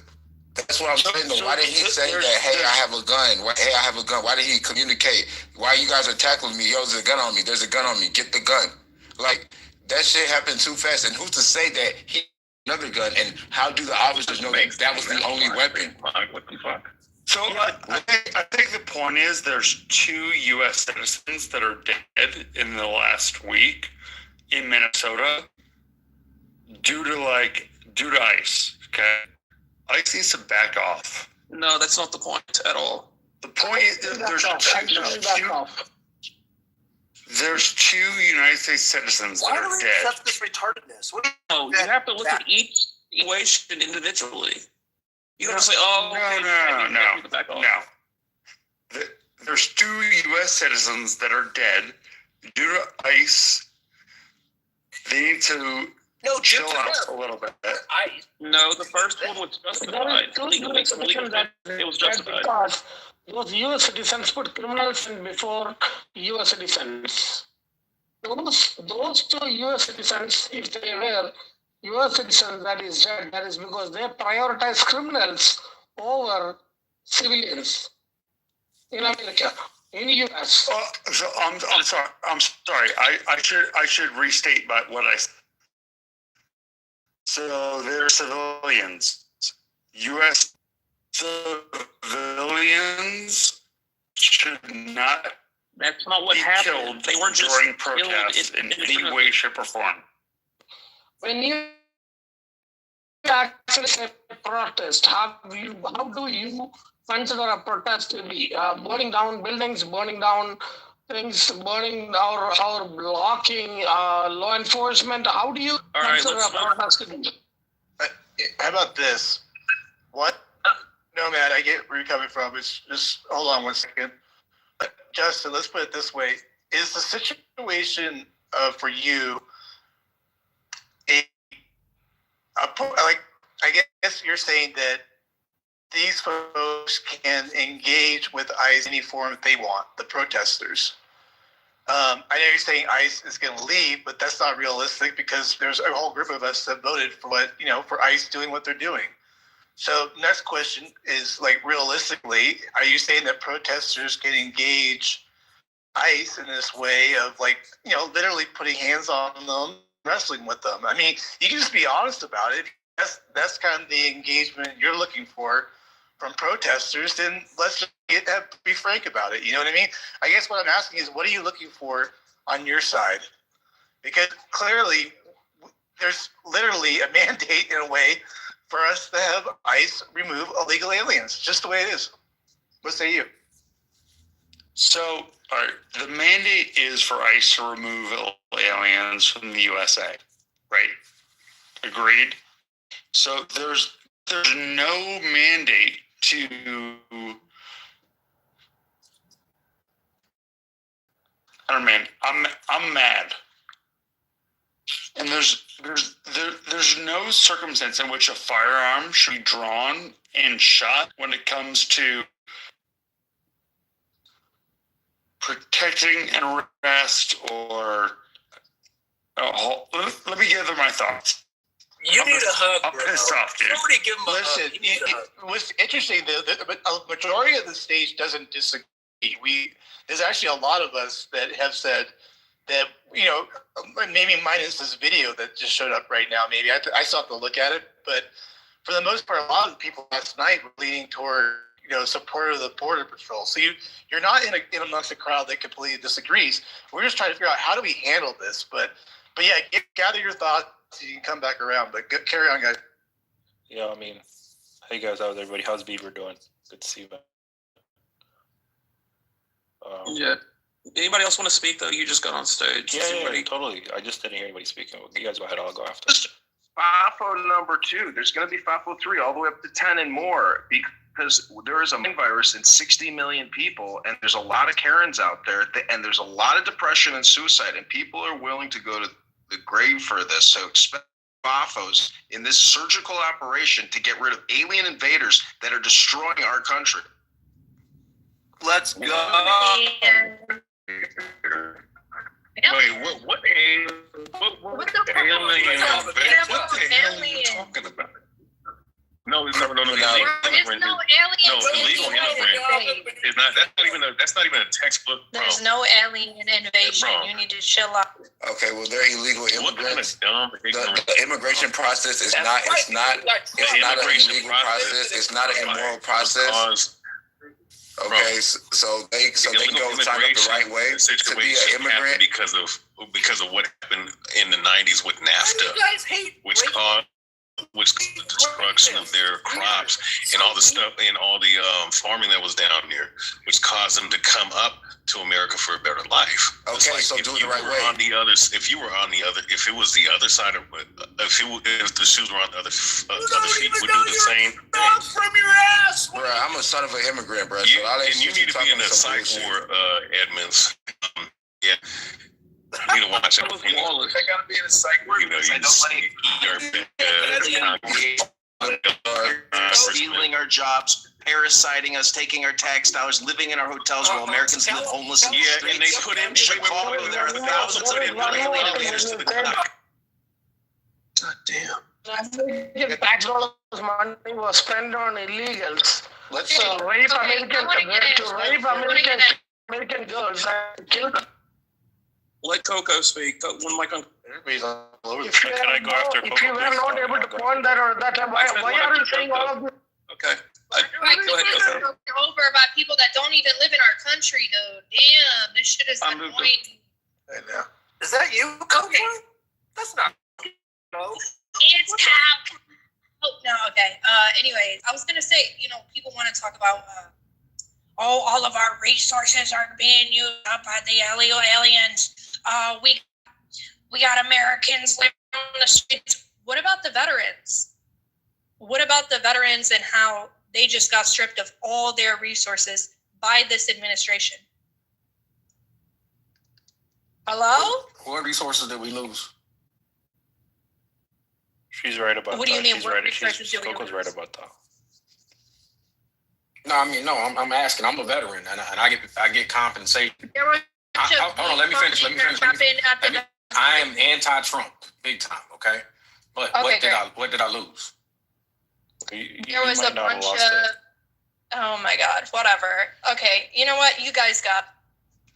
That's what I'm saying. Though. Why did he say that? Hey, I have a gun. Hey, I have a gun. Why did he communicate? Why you guys are tackling me? Yo, there's a gun on me. There's a gun on me. Get the gun. Like that shit happened too fast. And who's to say that he had another gun? And how do the officers know that was the only weapon? What the fuck? So I think the point is there's 2 U.S. citizens that are dead in the last week in Minnesota due to ICE. Okay. ICE needs to back off. No, that's not the point at all. The point is there's two United States citizens that are dead. Why do we accept this retardedness? No, you have to look at each situation individually. You don't say, oh, no. There's 2 U.S. citizens that are dead due to ICE. They need to chill out a little bit. No, the first one was justified. It was justified. Because those U.S. citizens put criminals in before U.S. citizens. Those 2 U.S. citizens, if they were U.S. citizens, that is because they prioritize criminals over civilians in America, in U.S. So I'm sorry. I should restate what I said. So they're civilians. U.S. civilians should not. That's not what happened. They weren't just during protests in any way, shape, or form. When you actually say protest, how do you consider a protest to be? Burning down buildings, burning down things, burning or blocking law enforcement? How do you consider a protest to be? How about this? What? No, man, I get where you're coming from. It's just hold on one second. Justin, let's put it this way: is the situation for you I guess you're saying that these folks can engage with ICE in any form that they want, the protesters. I know you're saying ICE is going to leave, but that's not realistic because there's a whole group of us that voted for for ICE doing what they're doing. So next question is realistically, are you saying that protesters can engage ICE in this way of literally putting hands on them, wrestling with them? I mean, you can just be honest about it. That's kind of the engagement you're looking for from protesters. Then let's just be frank about it. You know what I mean? I guess what I'm asking is, what are you looking for on your side? Because clearly, there's literally a mandate in a way for us to have ICE remove illegal aliens. Just the way it is. What say you? So, all right, the mandate is for ICE to remove aliens from the USA, right? Agreed. So there's no mandate to I'm mad. And there's no circumstance in which a firearm should be drawn and shot when it comes to protecting an arrest or let me gather my thoughts. You need a hug, I'm pissed off, dude. Somebody give him a hug. Listen, what's interesting, a majority of the stage doesn't disagree. There's actually a lot of us that have said that, maybe minus this video that just showed up right now, maybe I still have to look at it, but for the most part, a lot of the people last night were leaning toward, support of the Border Patrol. So you're not in amongst a crowd that completely disagrees. We're just trying to figure out how do we handle this, but yeah, gather your thoughts. You can come back around, but carry on, guys. Yeah, I mean, hey guys, how's everybody? How's Beaver doing? Good to see you. Yeah. Anybody else want to speak though? You just got on stage. Yeah, totally. I just didn't hear anybody speaking. You guys go ahead. I'll go after. FIFO number 2. There's going to be FIFO 3 all the way up to 10 and more because there is a mind virus in 60 million people, and there's a lot of Karens out there, and there's a lot of depression and suicide, and people are willing to go to the grave for this. So expect FIFOs in this surgical operation to get rid of alien invaders that are destroying our country. Let's go. Wait, what alien are you talking about? No, illegal immigrant. No aliens. No, illegal immigrant is not. That's not even a textbook. There's no alien invasion. You need to chill out. Okay, well, they're illegal immigrants. The immigration process is not. It's not an illegal process. It's not an immoral process. Okay, so they go sign up the right way to be an immigrant because of what happened in the 90s with NAFTA, which caused the destruction of their crops and all the stuff and all the farming that was down there, which caused them to come up to America for a better life. Okay, like so do it the right way. If it was the other side of if the shoes were on the other feet, would do the same thing. From your ass, bro. I'm a son of an immigrant, bro. And you need to be in the psych ward, Edmonds. Yeah. You know, watch it. I gotta be in a psych ward. Stealing our jobs, parasiting us, taking our tax dollars, living in our hotels while Americans live homeless in the streets. And they put in Chicago. There are thousands of alien invaders to the country. God damn. Tax dollars money was spent on illegals. Let's rape American girls and kill them. Let Coco speak. One mic on. Everybody's all over the If you were not able to point that or that, why are you saying all of this? Okay. Over by people that don't even live in our country, though. Damn, this shit is annoying. Is that you, Coco? Okay. That's not. No. It's Cal. Oh no. Okay. Anyway, I was gonna say, people want to talk about. All of our resources are being used up by the illegal aliens. We got Americans living on the streets. What about the veterans? What about the veterans and how they just got stripped of all their resources by this administration? Hello? What resources did we lose? She's right about that. What do you mean? She's What right. resources do we Coco's lose? right about that. No, I'm asking. I'm a veteran, and I get compensation. Hold on, let me finish. I am anti-Trump, big time. Okay, but what did I lose? There was a bunch of. Oh my God! Whatever. Okay, you know what? You guys got.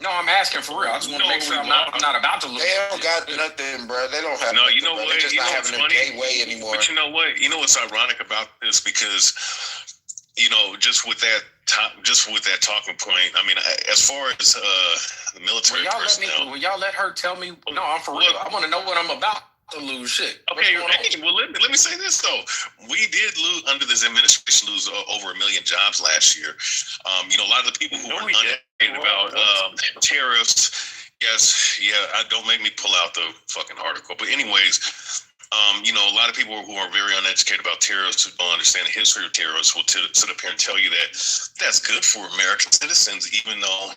No, I'm asking for real. I just want to make sure I'm not about to lose. They don't got nothing, bro. They don't have. No, nothing, you know bro. what? They're just You not know having what's a funny? gateway anymore. But you know what? You know what's ironic about this? Because just with that talking point. I mean, as far as the military personnel, will y'all let her tell me? No, I'm for real. I want to know what I'm about to lose. Shit. Okay, well, let me say this though. We did lose under this administration over 1 million jobs last year. A lot of the people who were uneducated about tariffs. Yes, don't make me pull out the fucking article. But anyways, a lot of people who are very uneducated about tariffs, who don't understand the history of tariffs, will sit up here and tell you that that's good for American citizens, even though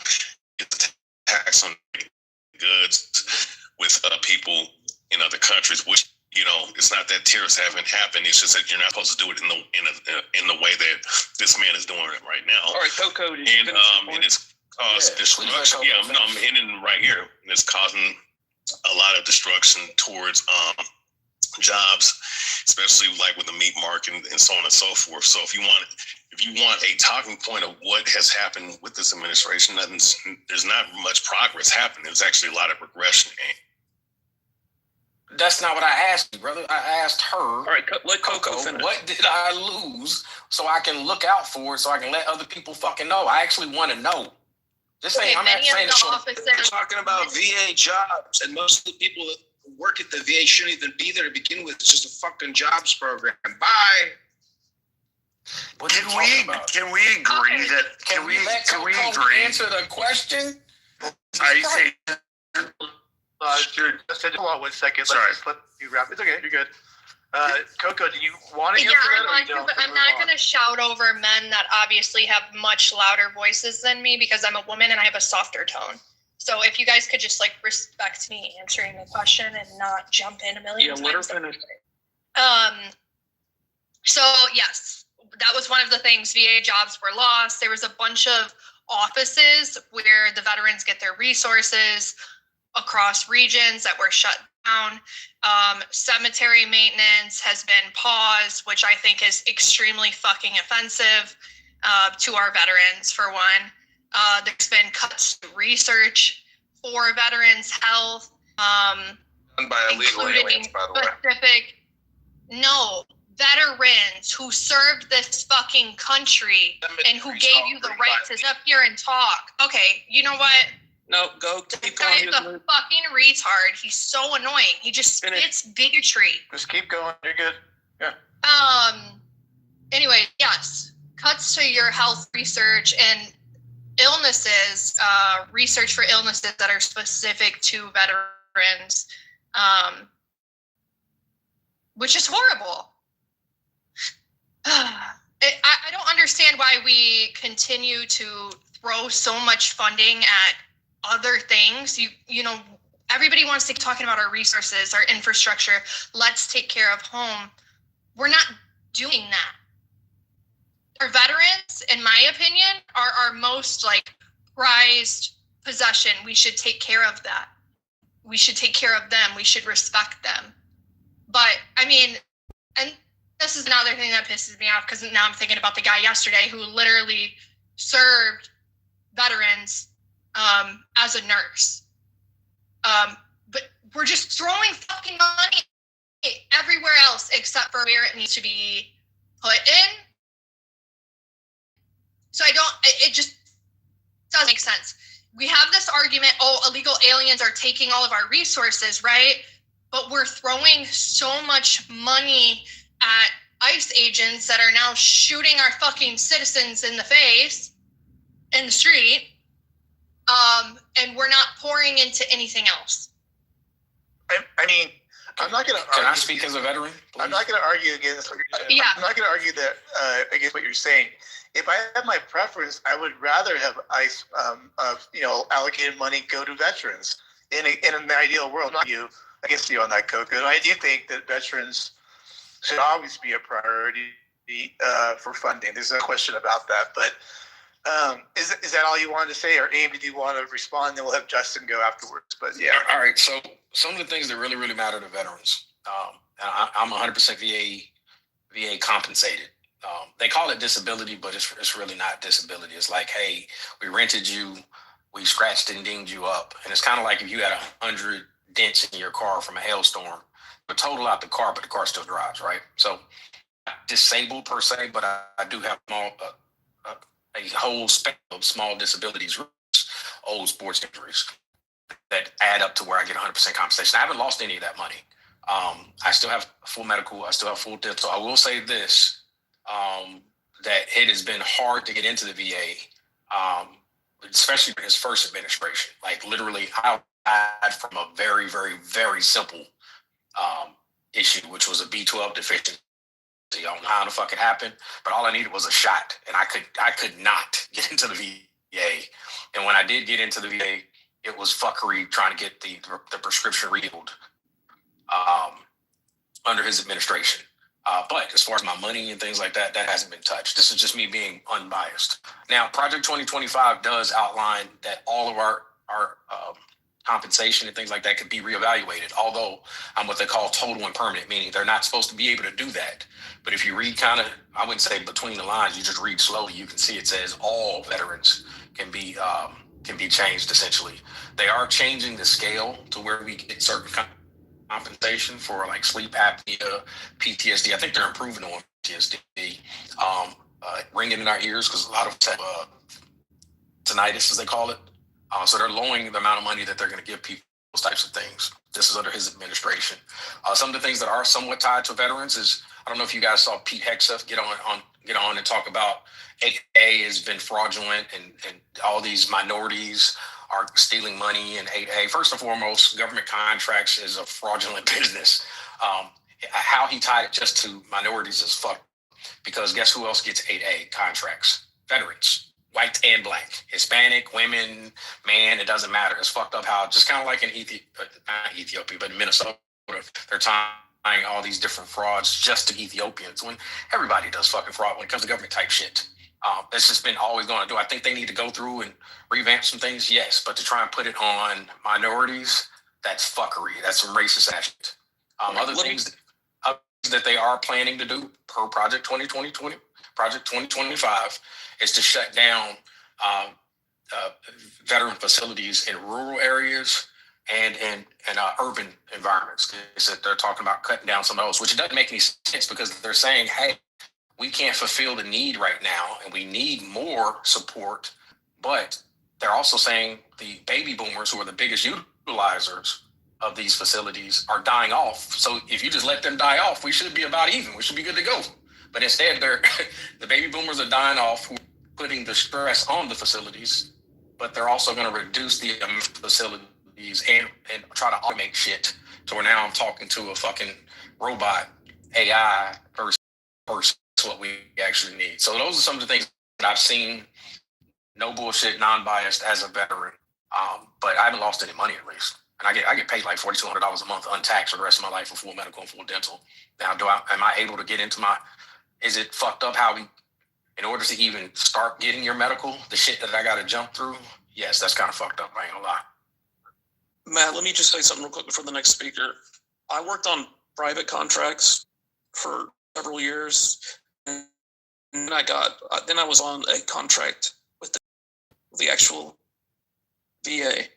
it's a tax on goods with people in other countries, which it's not that tariffs haven't happened. It's just that you're not supposed to do it in the way that this man is doing it right now. All right, Coco. And it's caused destruction. Yeah, I'm ending right here. It's causing a lot of destruction towards jobs, especially like with the meat market and so on and so forth. So if you want a talking point of what has happened with this administration, there's not much progress happening. There's actually a lot of regression. That's not what I asked you, brother. I asked her. All right, let Coco finish. What did I lose so I can look out for it, so I can let other people fucking know? I actually want to know. Just saying, I'm not saying We're talking about VA jobs, and most of the people that work at the VA shouldn't even be there to begin with. It's just a fucking jobs program. Bye. Can we agree that? Can we agree? Answer the question. Are you saying? Hold on 1 second. Let's let you wrap. It's okay. You're good. Coco, do you want to answer that? I'm not going to shout over men that obviously have much louder voices than me because I'm a woman and I have a softer tone. So if you guys could just like respect me answering the question and not jump in a million times. Let her finish. So yes, that was one of the things. VA jobs were lost. There was a bunch of offices where the veterans get their resources across regions that were shut down. Cemetery maintenance has been paused, which I think is extremely fucking offensive to our veterans, for one. There's been cuts to research for veterans' health. Done by illegal aliens, by the way. No, veterans who served this fucking country and who gave you the right to sit up here and talk. Okay, you know what? No, keep going. This guy's a fucking retard. He's so annoying. He just spits bigotry. Just keep going. You're good. Yeah. Anyway, yes. Cuts to your health research and illnesses, research for illnesses that are specific to veterans, which is horrible. I don't understand why we continue to throw so much funding at other things. You know, everybody wants to keep talking about our resources, our infrastructure. Let's take care of home. We're not doing that. Our veterans, in my opinion, are our most like prized possession. We should take care of that. We should take care of them. We should respect them. But I mean, and this is another thing that pisses me off because now I'm thinking about the guy yesterday who literally served veterans as a nurse. But we're just throwing fucking money everywhere else except for where it needs to be put in. So it just doesn't make sense. We have this argument, illegal aliens are taking all of our resources, right? But we're throwing so much money at ICE agents that are now shooting our fucking citizens in the face, in the street, and we're not pouring into anything else. I mean, I'm not going to argue. Can I speak as a veteran, please? I'm not going to argue against what you're saying. Yeah. I'm not going to argue that against what you're saying. If I had my preference, I would rather have ICE, allocated money go to veterans in an ideal world. Not you, against you on that, Coco. I do think that veterans should always be a priority for funding. There's no question about that. But is that all you wanted to say, or Amy, do you want to respond? Then we'll have Justin go afterwards. But yeah. All right. So some of the things that really, really matter to veterans. I'm 100% VA compensated. They call it disability, but it's really not disability. It's like, hey, we rented you, we scratched and dinged you up. And it's kind of like if you had 100 dents in your car from a hailstorm, but total out the car, but the car still drives, right? So not disabled per se, but I do have a whole spectrum of small disabilities, old sports injuries that add up to where I get 100% compensation. I haven't lost any of that money. I still have full medical. I still have full dental. I will say this. That it has been hard to get into the VA, especially in his first administration. Like literally, I died from a very, very, very simple issue, which was a B12 deficiency. I don't know how the fuck it happened, but all I needed was a shot, and I could not get into the VA. And when I did get into the VA, it was fuckery trying to get the prescription refilled under his administration. But as far as my money and things like that, that hasn't been touched. This is just me being unbiased. Now, Project 2025 does outline that all of our compensation and things like that could be reevaluated, although I'm what they call total and permanent, meaning they're not supposed to be able to do that. But if you read kind of, I wouldn't say between the lines, you just read slowly, you can see it says all veterans can be changed essentially. They are changing the scale to where we get certain compensation for like sleep apnea, PTSD. I think they're improving on PTSD, ringing in our ears because a lot of us have tinnitus, as they call it. So they're lowering the amount of money that they're going to give people, those types of things. This is under his administration. Some of the things that are somewhat tied to veterans is, I don't know if you guys saw Pete Hegseth get on and talk about 8A has been fraudulent and all these minorities are stealing money in 8A. First and foremost, government contracts is a fraudulent business. how he tied it just to minorities is fucked. Because guess who else gets 8A contracts? Veterans, white and black, Hispanic, women, man, it doesn't matter. It's fucked up how, just kind of like in not Ethiopia, but in Minnesota, they're tying all these different frauds just to Ethiopians when everybody does fucking fraud when it comes to government type shit. That's just been always going to do. I think they need to go through and revamp some things, yes, but to try and put it on minorities, that's fuckery. That's some racist action. Other things that they are planning to do per Project 2025 is to shut down veteran facilities in rural areas and in urban environments. They said they're talking about cutting down some of those, which it doesn't make any sense because they're saying, hey, we can't fulfill the need right now and we need more support. But they're also saying the baby boomers, who are the biggest utilizers of these facilities, are dying off. So if you just let them die off, we should be about even. We should be good to go. But instead, the baby boomers are dying off, who are putting the stress on the facilities, but they're also going to reduce the facilities and try to automate shit to where now I'm talking to a fucking robot AI versus what we actually need. So those are some of the things that I've seen. No bullshit, non-biased as a veteran. But I haven't lost any money at least. And I get paid like $4,200 a month untaxed for the rest of my life for full medical and full dental. Now, am I able to get into is it fucked up how in order to even start getting your medical, the shit that I got to jump through? Yes, that's kind of fucked up. I ain't gonna lie. Matt, let me just say something real quick before the next speaker. I worked on private contracts for several years. And then I was on a contract with the actual VA.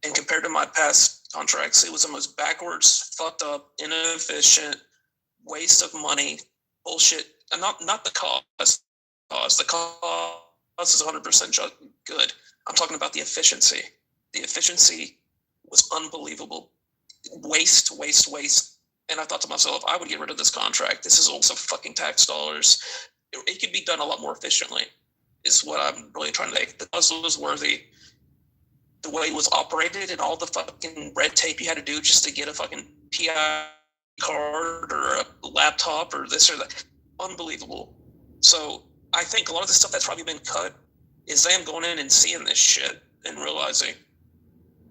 And compared to my past contracts, it was the most backwards, fucked up, inefficient, waste of money, bullshit. And not the cost. The cost is 100% good. I'm talking about the efficiency. The efficiency was unbelievable. Waste. And I thought to myself, I would get rid of this contract. This is also fucking tax dollars. It could be done a lot more efficiently, is what I'm really trying to make. The cost was worthy. The way it was operated and all the fucking red tape you had to do just to get a fucking PI card or a laptop or this or that. Unbelievable. So I think a lot of the stuff that's probably been cut is them going in and seeing this shit and realizing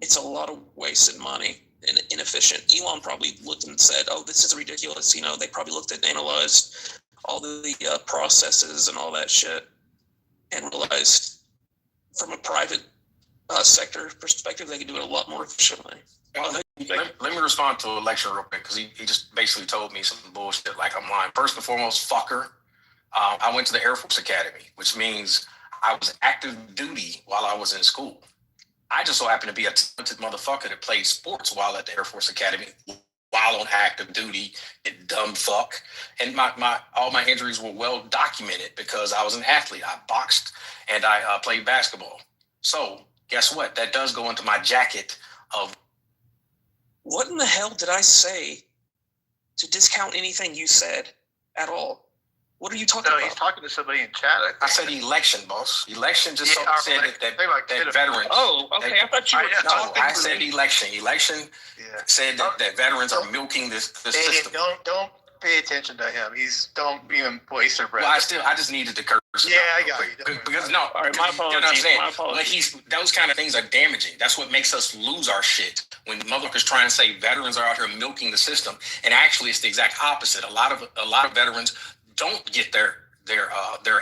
it's a lot of wasted money and inefficient. Elon probably looked and said, oh, this is ridiculous. They probably looked and analyzed all the processes and all that shit and realized from a private sector perspective, they could do it a lot more efficiently. Let me respond to election real quick because he just basically told me some bullshit like I'm lying. First and foremost, fucker. I went to the Air Force Academy, which means I was active duty while I was in school. I just so happened to be a talented motherfucker that played sports while at the Air Force Academy, while on active duty, you dumb fuck. And all my injuries were well documented because I was an athlete. I boxed and I played basketball. So guess what? That does go into my jacket of. What in the hell did I say to discount anything you said at all? What are you talking about? He's talking to somebody in chat. I said election, boss. Election just said that veterans. Oh, okay. I thought you were talking. I said election. Election said that veterans are milking this system. Don't pay attention to him. Don't even voice or breath. Well, I just needed to curse. Yeah, I got you. Because all right, my apologies. But those kind of things are damaging. That's what makes us lose our shit. When motherfuckers try and say veterans are out here milking the system, and actually it's the exact opposite. A lot of veterans don't get their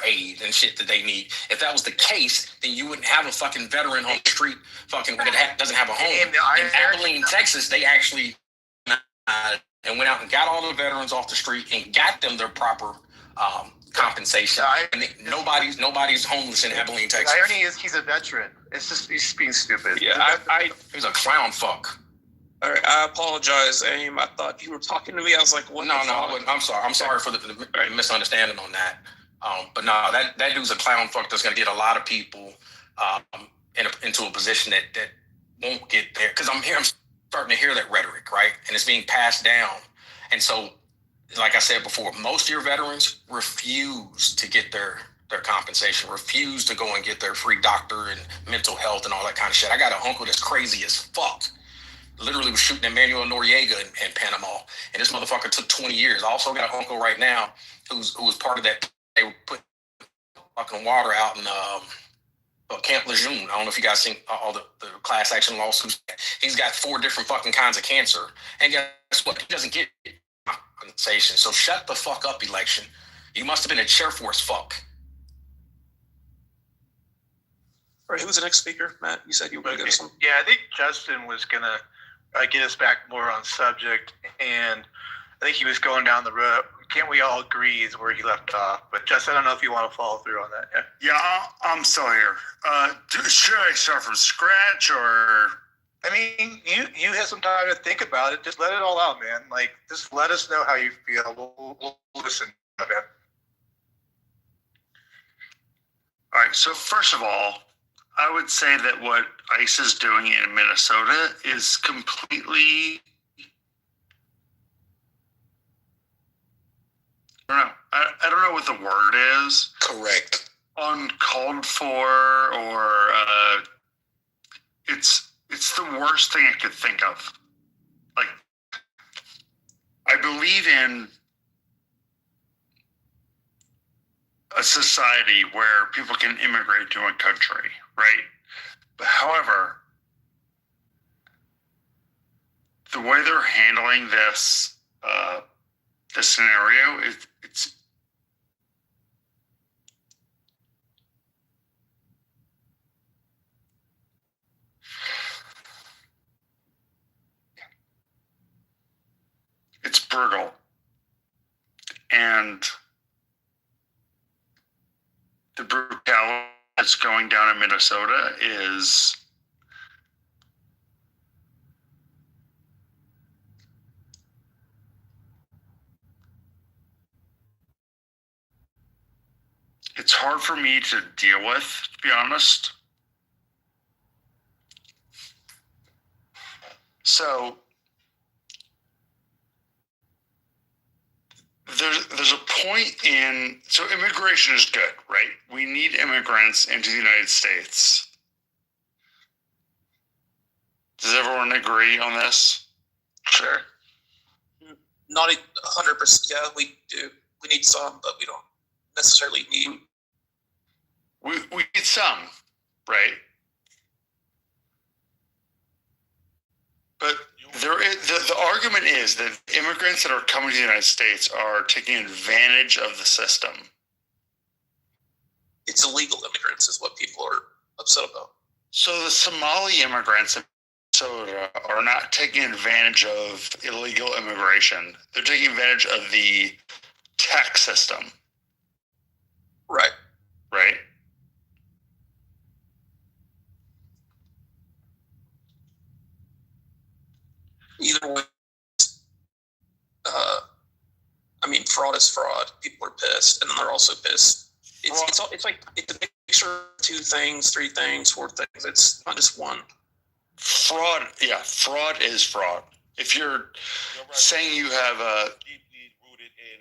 aid and shit that they need. If that was the case, then you wouldn't have a fucking veteran on the street doesn't have a home. In Abilene, Texas, they actually and went out and got all the veterans off the street and got them their proper compensation. Nobody's homeless in Abilene, Texas. The irony is he's a veteran. It's just he's being stupid. Yeah, he's a clown fuck. All right, I apologize, Aim. I thought you were talking to me. I was like, what? No, I'm sorry. I'm sorry for the misunderstanding on that. But no, that dude's a clown fuck that's going to get a lot of people into a position that won't get there. Because I'm starting to hear that rhetoric, right? And it's being passed down. And so, like I said before, most of your veterans refuse to get their compensation, refuse to go and get their free doctor and mental health and all that kind of shit. I got an uncle that's crazy as fuck. literally was shooting Emmanuel Noriega in Panama. And this motherfucker took 20 years. I also got an uncle right now who was part of that. They put fucking water out in Camp Lejeune. I don't know if you guys seen all the class action lawsuits. He's got 4 different fucking kinds of cancer. And guess what? He doesn't get compensation. So shut the fuck up, election. You must have been a chair force fuck. All right, who's the next speaker? Matt, you said you were going to go to some. Yeah, I think Justin was going to get us back more on subject, and I think he was going down the road. Can't we all agree is where he left off? But Justin, I don't know if you want to follow through on that. Yeah, I'm still here. Should I start from scratch or? I mean, you had some time to think about it. Just let it all out, man. Like, just let us know how you feel. We'll listen, man. All right. So first of all, I would say that what ICE is doing in Minnesota is completely. I don't know what the word is. Correct. Uncalled for, or it's the worst thing I could think of. Like, I believe in a society where people can immigrate to a country, right? But however, the way they're handling this scenario is it's brutal. And the brutality that's going down in Minnesota is it's hard for me to deal with, to be honest. So there's a point so immigration is good, right? We need immigrants into the United States. Does everyone agree on this? Sure. Not 100%. Yeah, we do. We need some, but we don't necessarily need. We need some, right? But there is the argument is that immigrants that are coming to the United States are taking advantage of the system. It's illegal immigrants is what people are upset about. So the Somali immigrants in Minnesota are not taking advantage of illegal immigration. They're taking advantage of the tax system. Right. Right? Either way, I mean, fraud is fraud. People are pissed, and then they're also pissed. It's like it's a mixture of 2 things, 3 things, 4 things. It's not just one. Fraud is fraud. If you're saying you have a deeply rooted in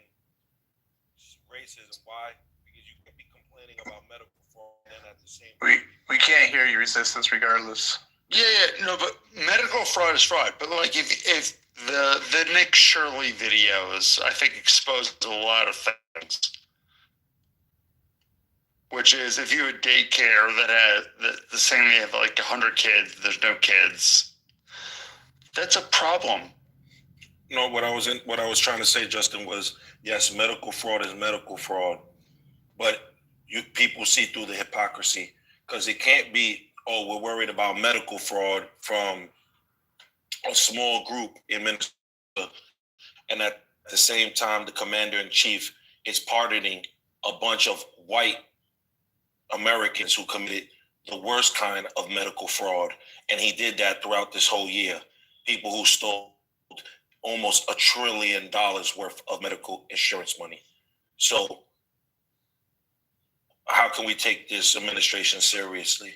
racism, why? Because you could be complaining about medical fraud and at the same time. We can't hear your resistance regardless. Yeah, no, but medical fraud is fraud. But like, if the Nick Shirley videos, I think, exposed a lot of things. Which is, if you have a daycare that has the same, they have like 100 kids, there's no kids. That's a problem. No, what I was trying to say, Justin, was yes, medical fraud is medical fraud, but people see through the hypocrisy, because it can't be, oh, we're worried about medical fraud from a small group in Minnesota, and at the same time, the commander-in-chief is pardoning a bunch of white Americans who committed the worst kind of medical fraud, and he did that throughout this whole year. People who stole almost $1 trillion worth of medical insurance money. So how can we take this administration seriously?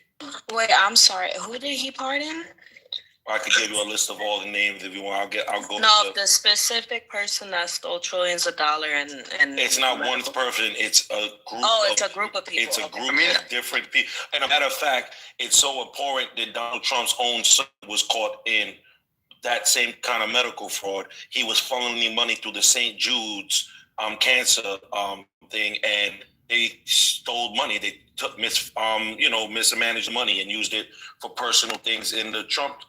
Wait, I'm sorry. Who did he pardon? I could give you a list of all the names if you want. I'll go. No, the specific person that stole trillions of dollars and it's not one person. It's a group. Oh, it's a group of people. It's a group of different people. And a matter of fact, it's so abhorrent that Donald Trump's own son was caught in that same kind of medical fraud. He was funneling money through the St. Jude's cancer thing, and they stole money. They took mismanaged money and used it for personal things in the Trump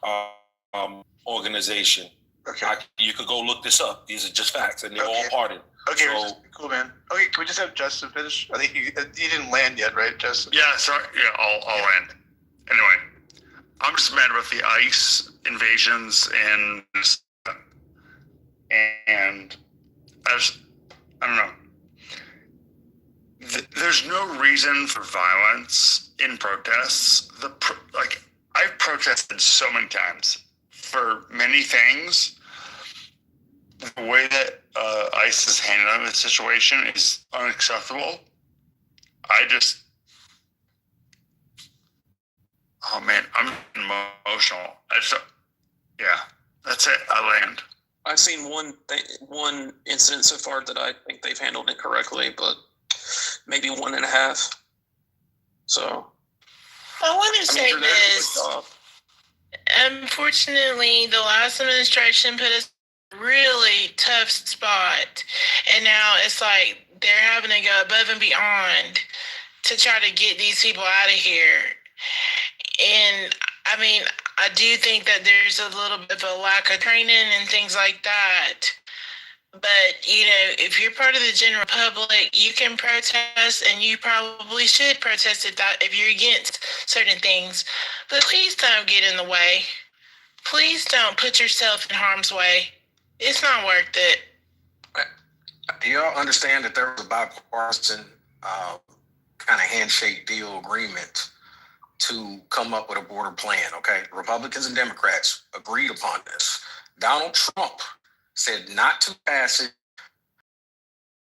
organization. Okay. You could go look this up. These are just facts, and they're all pardoned. Okay, So, cool, man. Okay, can we just have Justin finish? I think he didn't land yet, right, Justin? Yeah, sorry. Yeah, I'll end. Anyway, I'm just mad about the ICE invasions and I don't know. There's no reason for violence in protests. I've protested so many times for many things. The way that ICE is handling the situation is unacceptable. Oh man, I'm emotional. That's it. I land. I've seen one incident so far that I think they've handled it correctly, but maybe 1.5. So I want to say this. Unfortunately, the last administration put us in a really tough spot, and now it's like they're having to go above and beyond to try to get these people out of here. And I mean, I do think that there's a little bit of a lack of training and things like that. But, if you're part of the general public, you can protest, and you probably should protest if you're against certain things. But please don't get in the way. Please don't put yourself in harm's way. It's not worth it. Do y'all understand that there was a bipartisan kind of handshake deal agreement to come up with a border plan, okay? Republicans and Democrats agreed upon this. Donald Trump said not to pass it,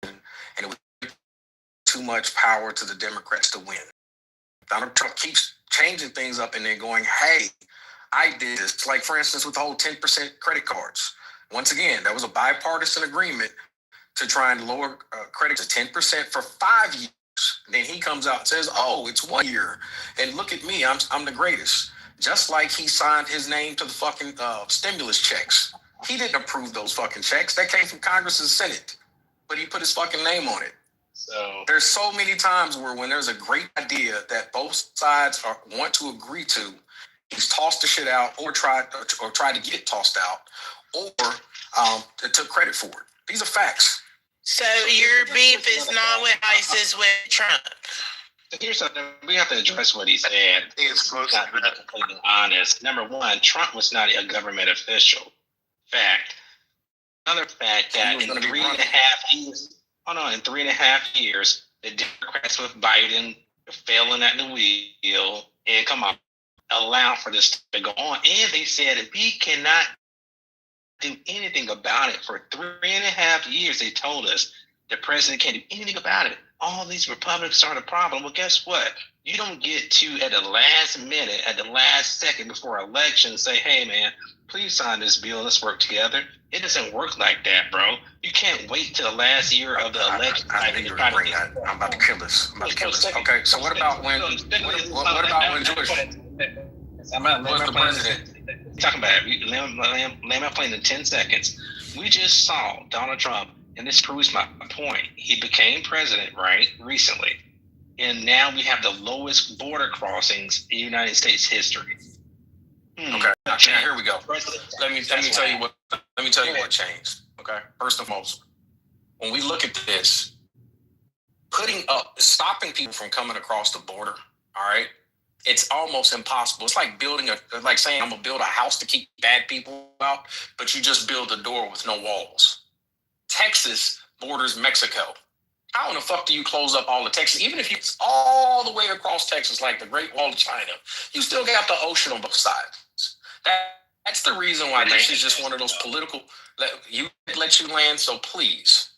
and it was too much power to the Democrats to win. Donald Trump keeps changing things up and then going, hey, I did this. Like, for instance, with the whole 10% credit cards. Once again, that was a bipartisan agreement to try and lower credit to 10% for 5 years. And then he comes out and says, oh, it's 1 year. And look at me, I'm the greatest. Just like he signed his name to the fucking stimulus checks. He didn't approve those fucking checks. That came from Congress and Senate. But he put his fucking name on it. So there's so many times where when there's a great idea that both sides want to agree to, he's tossed the shit out or tried to get it tossed out or took credit for it. These are facts. So your beef is not with ISIS, with Trump. Here's something we have to address what he said. It's not being completely honest. Number one, Trump was not a government official. Fact. Another fact that in 3.5 years, in 3.5 years, the Democrats with Biden failing at the wheel and allow for this to go on. And they said we cannot do anything about it. For 3.5 years, they told us the president can't do anything about it. All these Republicans are the problem. Well, guess what? You don't get to, at the last minute, at the last second before election, say, hey, man, please sign this bill. Let's work together. It doesn't work like that, bro. You can't wait till the last year of the election. I think you're bring that. I'm about to kill this. Okay, so what about when Jewish was the president? Talking about it. Land my plane in 10 seconds. We just saw Donald Trump, and this proves my point. He became president, right, recently. And now we have the lowest border crossings in United States history. Okay, now here we go. Let me tell you what changed. Okay, first and foremost, when we look at this, stopping people from coming across the border, all right, it's almost impossible. It's like like saying I'm gonna build a house to keep bad people out, but you just build a door with no walls. Texas borders Mexico. How in the fuck do you close up all the Texas? Even if you all the way across Texas, like the Great Wall of China, you still got the ocean on both sides. That's the reason why this is just one of those political. Let you land, so please.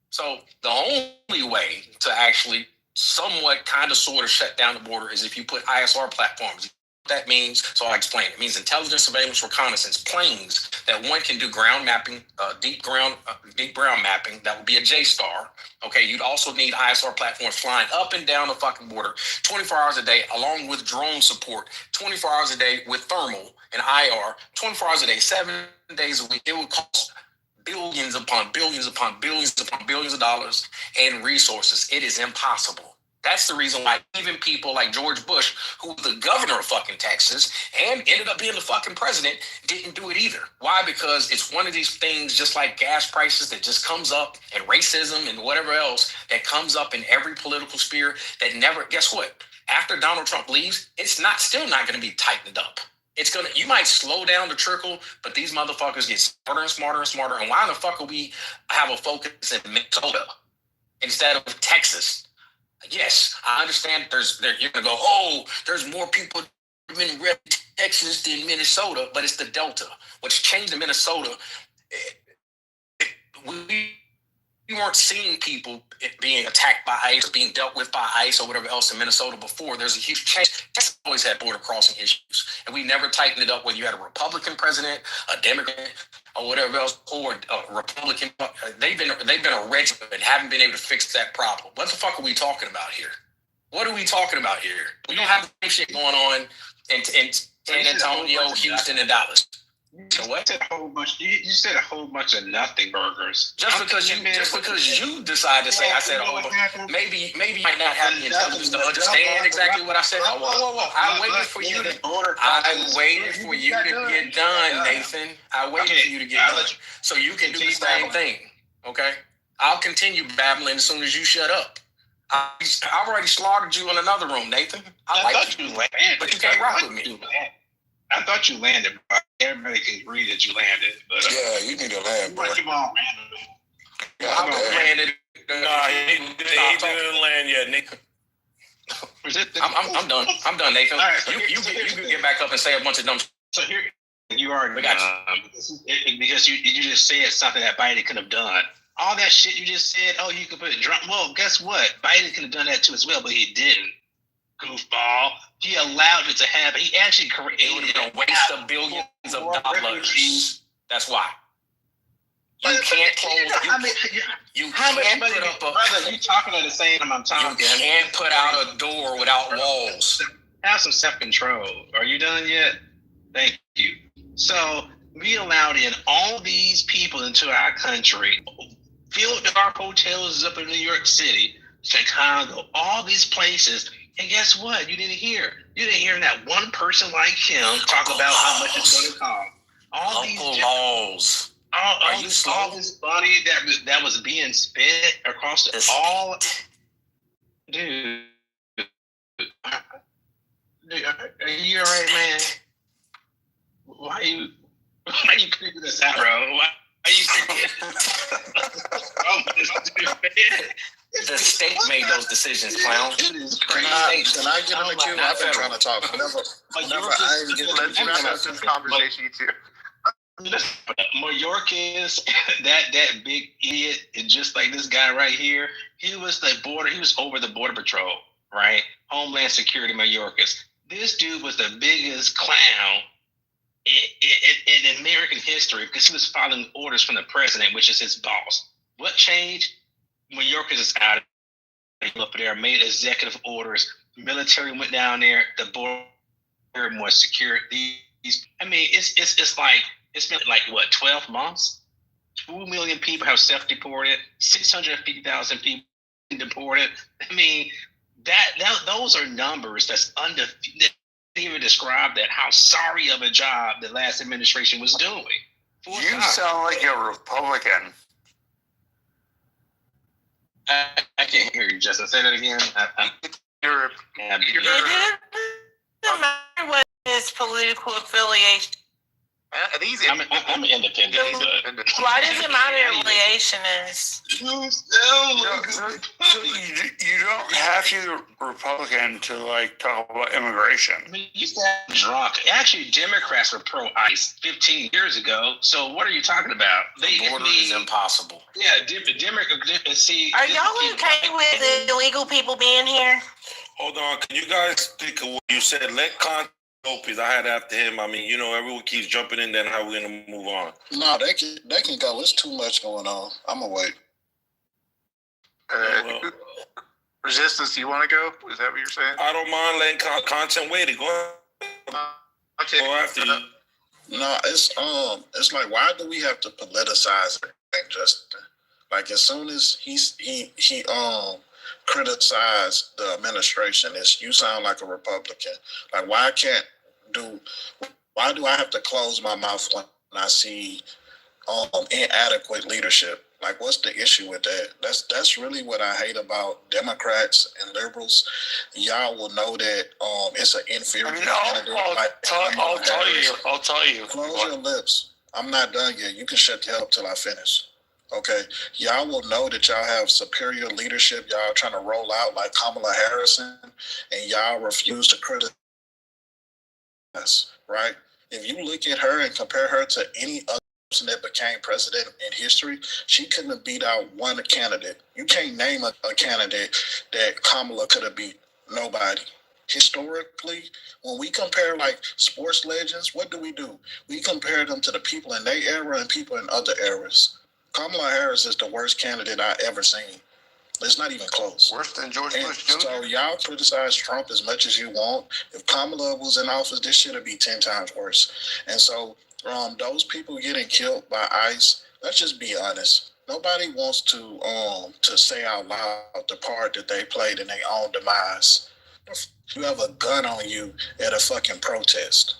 So the only way to actually somewhat kind of sort of shut down the border is if you put ISR platforms. that means, so I explain. It means intelligence, surveillance, reconnaissance, planes that one can do ground mapping, deep ground mapping. That would be a JSTAR. Okay, you'd also need ISR platforms flying up and down the fucking border 24 hours a day, along with drone support, 24 hours a day with thermal and IR, 24 hours a day, 7 days a week. It would cost billions upon billions upon billions upon billions of dollars and resources. It is impossible. That's the reason why even people like George Bush, who was the governor of fucking Texas and ended up being the fucking president, didn't do it either. Why? Because it's one of these things, just like gas prices, that just comes up, and racism and whatever else that comes up in every political sphere that never, guess what? After Donald Trump leaves, it's still not going to be tightened up. You might slow down the trickle, but these motherfuckers get smarter and smarter and smarter. And why the fuck would we have a focus in Minnesota instead of Texas? Yes, I understand you're going to go, oh, there's more people in red Texas than Minnesota, but it's the Delta. What's changed in Minnesota, we weren't seeing people being attacked by ICE or being dealt with by ICE or whatever else in Minnesota before. There's a huge change. Texas always had border crossing issues, and we never tightened it up whether you had a Republican president, a Democrat, or whatever else, or a Republican. They've been a wretch and haven't been able to fix that problem. What the fuck are we talking about here? What are we talking about here? We don't have the same shit going on in San Antonio, Houston, and Dallas. So what? You said a whole bunch of nothing burgers. Just because you decide to say, I said, maybe you might not have the intelligence to understand exactly what I said. I waited for you to get done, Nathan. I waited for you to get done, so you can do the same thing. Okay, I'll continue babbling as soon as you shut up. I've already slaughtered you in another room, Nathan. I thought you landed, but you can't rock with me. I thought you landed, bro. Everybody can agree that you landed. But, yeah, you need to land, bro. I landed. Nah, he didn't land yet, Nick. I'm done. I'm done, Nathan. All right, so you can get back up and say a bunch of dumb. So here you are. We got you. Because you just said something that Biden could have done. All that shit you just said. Oh, you could put drunk. Well, guess what? Biden could have done that too as well, but he didn't. Goofball. He allowed it to happen. He actually created. It would have been a waste of billions of dollars. That's why. You can't close. You can't put up a. Brother, you talking at the same time I'm talking. You can't put out a door without walls. Have some self-control. Are you done yet? Thank you. So we allowed in all these people into our country. Filled our hotels up in New York City, Chicago, all these places. And guess what? You didn't hear that one person like him talk about how much it's going to cost. All these laws. All this money that was being spent across all. Dude, are you all right, man? Why you creeping us out, bro? Why are you creeping The state made those decisions, clown. Can I get in the queue? I've been trying to talk. I ain't getting this conversation, you two. Mayorkas, that big idiot, and just like this guy right here, he was over the border patrol, right? Homeland Security Mayorkas. This dude was the biggest clown in American history because he was following orders from the president, which is his boss. What changed? Mayorkas is out up there, made executive orders. Military went down there. The border more secure. It's like. It's been like, what, 12 months? 2 million people have self-deported, 650,000 people deported. I mean, those are numbers that's undefeated. They even describe that, how sorry of a job the last administration was doing. You sound like a Republican. I can't hear you, Justin. Say that again. It doesn't matter what his political affiliation. I'm independent. Why does it matter what affiliation is? You don't have to be Republican to talk about immigration. You sound drunk. Actually, Democrats were pro-ICE 15 years ago. So what are you talking about? The border is impossible. Yeah, Democrats. See, are y'all okay with the illegal people being here? Hold on. Can you guys think of what you said? Let Lopez. I had after him. I mean, everyone keeps jumping in. Then how we gonna move on? No, they can go. It's too much going on. I'm gonna wait. Resistance, you want to go? Is that what you're saying? I don't mind letting content wait. Go ahead. Okay. Go after you. No, it's like, why do we have to politicize everything, Justin? Like, as soon as he criticized the administration, you sound like a Republican. Like, why do I have to close my mouth when I see inadequate leadership? Like, what's the issue with that? That's really what I hate about Democrats and liberals. Y'all will know that it's an inferior candidate. I'll tell you. Close your lips. I'm not done yet. You can shut the hell up till I finish. Okay? Y'all will know that y'all have superior leadership. Y'all trying to roll out like Kamala Harris, and y'all refuse to criticize, right? If you look at her and compare her to any other person that became president in history, she couldn't have beat out one candidate. You can't name a candidate that Kamala could have beat. Nobody. Historically, when we compare like sports legends, what do? We compare them to the people in their era and people in other eras. Kamala Harris is the worst candidate I ever seen. It's not even close. Worse than George Bush Jr.? So y'all criticize Trump as much as you want. If Kamala was in office, this should be 10 times worse. And so those people getting killed by ICE, let's just be honest. Nobody wants to say out loud the part that they played in their own demise. You have a gun on you at a fucking protest.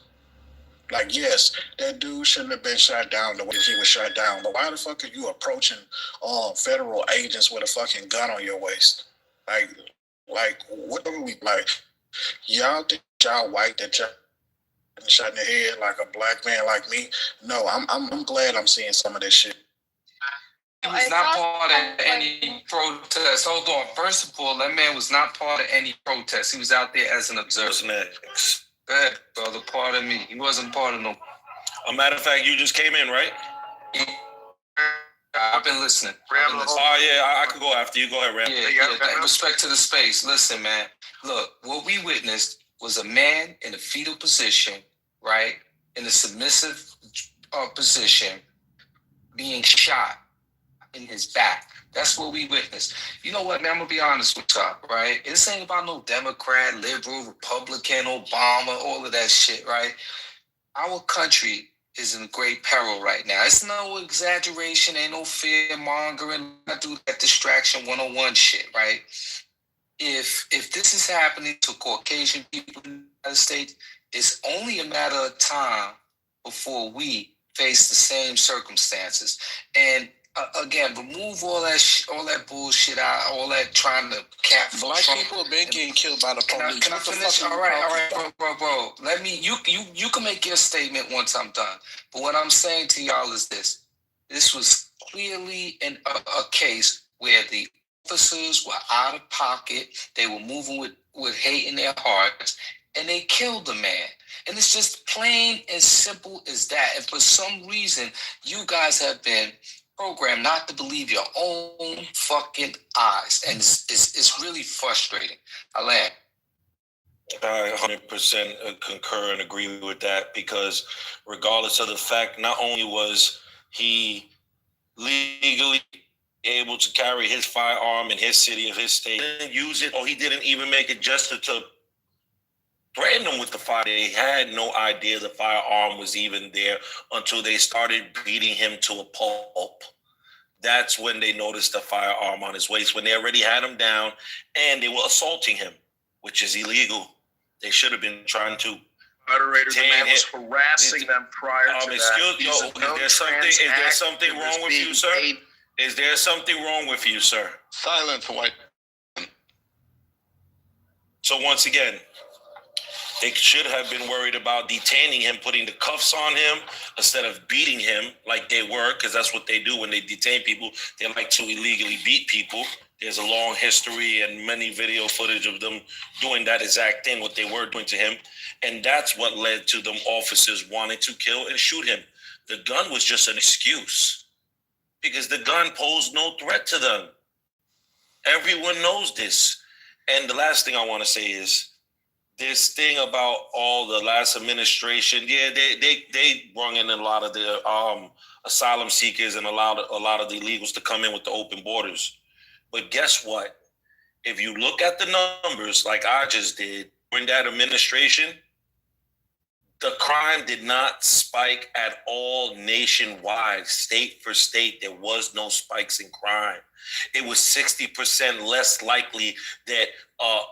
Like, yes, that dude shouldn't have been shot down the way he was shot down. But why the fuck are you approaching federal agents with a fucking gun on your waist? Like what are we like? Y'all think y'all white that y'all shot in the head like a black man like me? No, I'm glad I'm seeing some of this shit. He was not part of any protest. Hold on. First of all, that man was not part of any protest. He was out there as an observer. Go ahead, brother. Pardon me. He wasn't part of no. A matter of fact, you just came in, right? I've been listening. Oh, yeah, I could go after you. Go ahead, Ram. Yeah. Respect to the space. Listen, man. Look, what we witnessed was a man in a fetal position, right? In a submissive position, being shot in his back. That's what we witnessed. You know what, man? I'm going to be honest with y'all, right? This ain't about no Democrat, liberal, Republican, Obama, all of that shit, right? Our country is in great peril right now. It's no exaggeration, ain't no fear mongering. I do that distraction 101 shit, right? If this is happening to Caucasian people in the United States, it's only a matter of time before we face the same circumstances. And again, remove all that bullshit out, all that trying to cap. Black people have been getting killed by the police. Can I finish? All right, bro. Let me. You can make your statement once I'm done. But what I'm saying to y'all is this: this was clearly a case where the officers were out of pocket. They were moving with hate in their hearts, and they killed the man. And it's just plain and simple as that. And for some reason, you guys have been programmed not to believe your own fucking eyes, and it's really frustrating. Alain. I 100% concur and agree with that, because regardless of the fact, not only was he legally able to carry his firearm in his city of his state, he didn't use it, or he didn't even make a gesture to threaten them with the fire. They had no idea the firearm was even there until they started beating him to a pulp. That's when they noticed the firearm on his waist, when they already had him down and they were assaulting him, which is illegal. They should have been trying to. Moderator, the man was harassing them prior to that. Is there something wrong with you, sir? Is there something wrong with you, sir? Silence, white. So once again, they should have been worried about detaining him, putting the cuffs on him instead of beating him like they were, because that's what they do when they detain people. They like to illegally beat people. There's a long history and many video footage of them doing that exact thing, what they were doing to him. And that's what led to them officers wanting to kill and shoot him. The gun was just an excuse, because the gun posed no threat to them. Everyone knows this. And the last thing I want to say is, this thing about all the last administration, yeah, they brought in a lot of the asylum seekers and allowed a lot of the illegals to come in with the open borders. But guess what? If you look at the numbers, like I just did during that administration, the crime did not spike at all nationwide, state for state. There was no spikes in crime. It was 60% less likely that an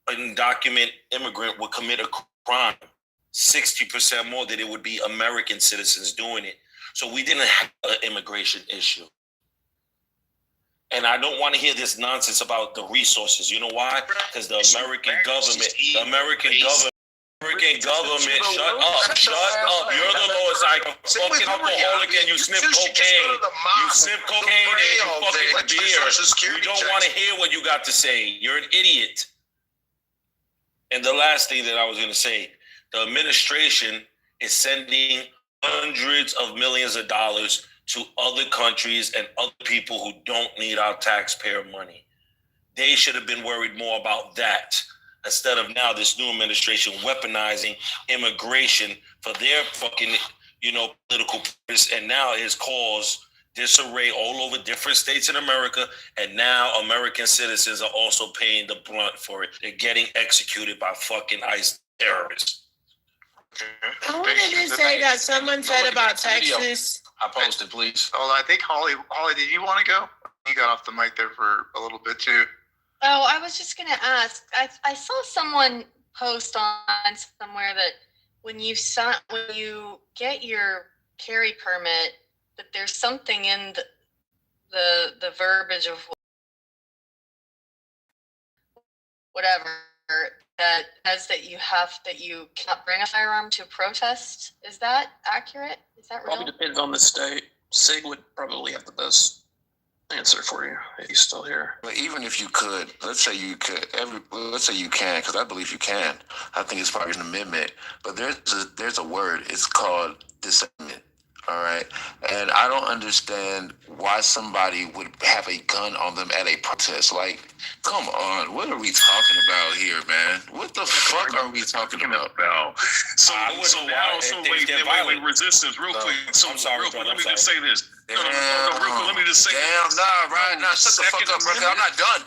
undocumented immigrant would commit a crime. 60% more that it would be American citizens doing it. So we didn't have an immigration issue. And I don't want to hear this nonsense about the resources. You know why? Because the American government, shut up. You're the lowest. I fucking alcoholic and you sniff cocaine. You sniff cocaine and you fucking beer. We don't want to hear what you got to say. You're an idiot. And the last thing that I was going to say, the administration is sending hundreds of millions of dollars to other countries and other people who don't need our taxpayer money. They should have been worried more about that instead of now this new administration weaponizing immigration for their fucking, political purpose. And now it has caused disarray all over different states in America. And now American citizens are also paying the brunt for it. They're getting executed by fucking ICE terrorists. I wanted to say that someone said about Texas. I posted, please. Oh, I think Holly, did you want to go? You got off the mic there for a little bit too. Oh, I was just going to ask. I saw someone post on somewhere that when you get your carry permit, that there's something in the verbiage of whatever that says that you cannot bring a firearm to a protest. Is that accurate? Is that real? Probably depends on the state. Sig would probably have the best answer for you if he's still here. But even if you could, let's say you can, because I believe you can. I think it's probably an amendment. But there's a word. It's called disarmament. All right. And I don't understand why somebody would have a gun on them at a protest. Like, come on, what are we talking about here, man? What the fuck are we talking about? Wait, resistance, real quick. So, I'm sorry, real quick, brother, let me just say this. Damn, real quick, let me just say damn, nah, right, nah, shut the fuck up, brother. I'm not done.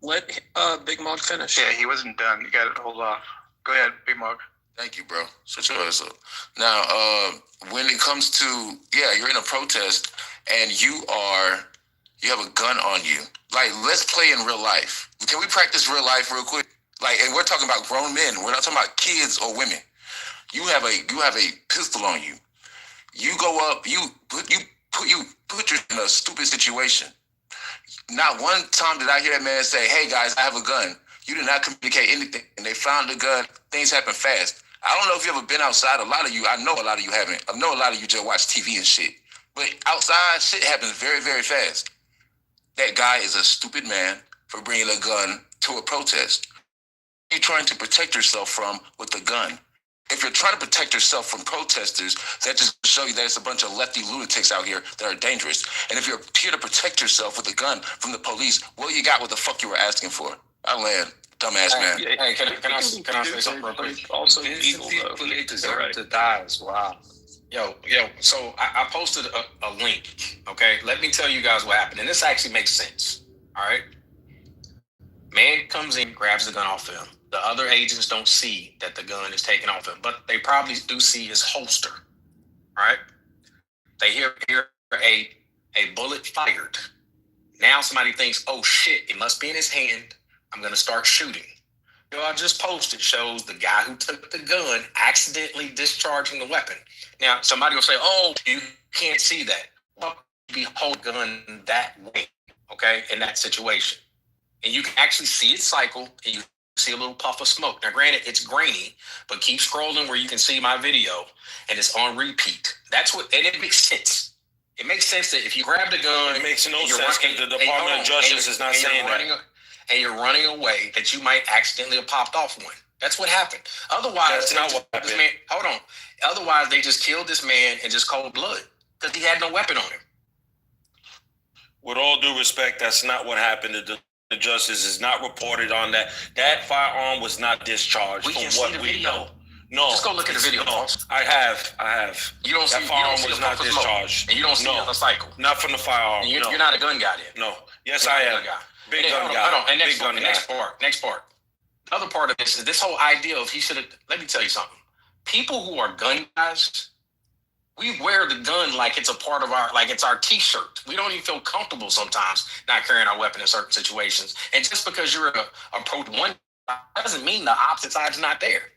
Let Big Mog finish. Yeah, he wasn't done. You got to hold off. Go ahead, Big Mog. Thank you, bro. Shut your ass up. Now, when it comes to, you're in a protest and you have a gun on you. Like, let's play in real life. Can we practice real life real quick? Like, and we're talking about grown men. We're not talking about kids or women. You have a pistol on you. You go up. You put yourself in a stupid situation. Not one time did I hear that man say, "Hey guys, I have a gun." You did not communicate anything, and they found the gun. Things happen fast. I don't know if you ever been outside. A lot of you, I know a lot of you haven't. I know a lot of you just watch TV and shit. But outside, shit happens very, very fast. That guy is a stupid man for bringing a gun to a protest. You're trying to protect yourself from with a gun. If you're trying to protect yourself from protesters, that just show you that it's a bunch of lefty lunatics out here that are dangerous. And if you're here to protect yourself with a gun from the police, what you got what the fuck you were asking for? I land. Dumbass man. Hey, can I say something real quick? Also, people deserve to die as well. Yo, so I posted a link, okay? Let me tell you guys what happened. And this actually makes sense, all right? Man comes in, grabs the gun off him. The other agents don't see that the gun is taken off him, but they probably do see his holster, all right? They hear a bullet fired. Now somebody thinks, oh shit, it must be in his hand. I'm going to start shooting. I just posted shows the guy who took the gun accidentally discharging the weapon. Now, somebody will say, oh, you can't see that. Well, you hold the gun that way, okay, in that situation. And you can actually see it cycle, and you see a little puff of smoke. Now, granted, it's grainy, but keep scrolling where you can see my video, and it's on repeat. And it makes sense. It makes sense that if you grab the gun... It makes no sense because the Department of Justice is not saying that. And you're running away, that you might accidentally have popped off one. That's what happened. Otherwise, that's not what happened. Hold on. Otherwise, they just killed this man in just cold blood because he had no weapon on him. With all due respect, that's not what happened. The Justice is not reported on that. That firearm was not discharged We from can see what the we video. know. No. Just go look at the video, No, boss. I have. You don't that see firearm a was not puff of smoke, discharged. and you don't see a cycle. Not from the firearm. And no. You're not a gun guy then. No. Yes, You're I not a am. guy. Big And then, gun hold guy. on. And Big gun guy. next part. The other part of this is this whole idea of he should have. Let me tell you something. People who are gun guys, we wear the gun like it's a part of like it's our T-shirt. We don't even feel comfortable sometimes not carrying our weapon in certain situations. And just because you're a pro one doesn't mean the opposite side's not there.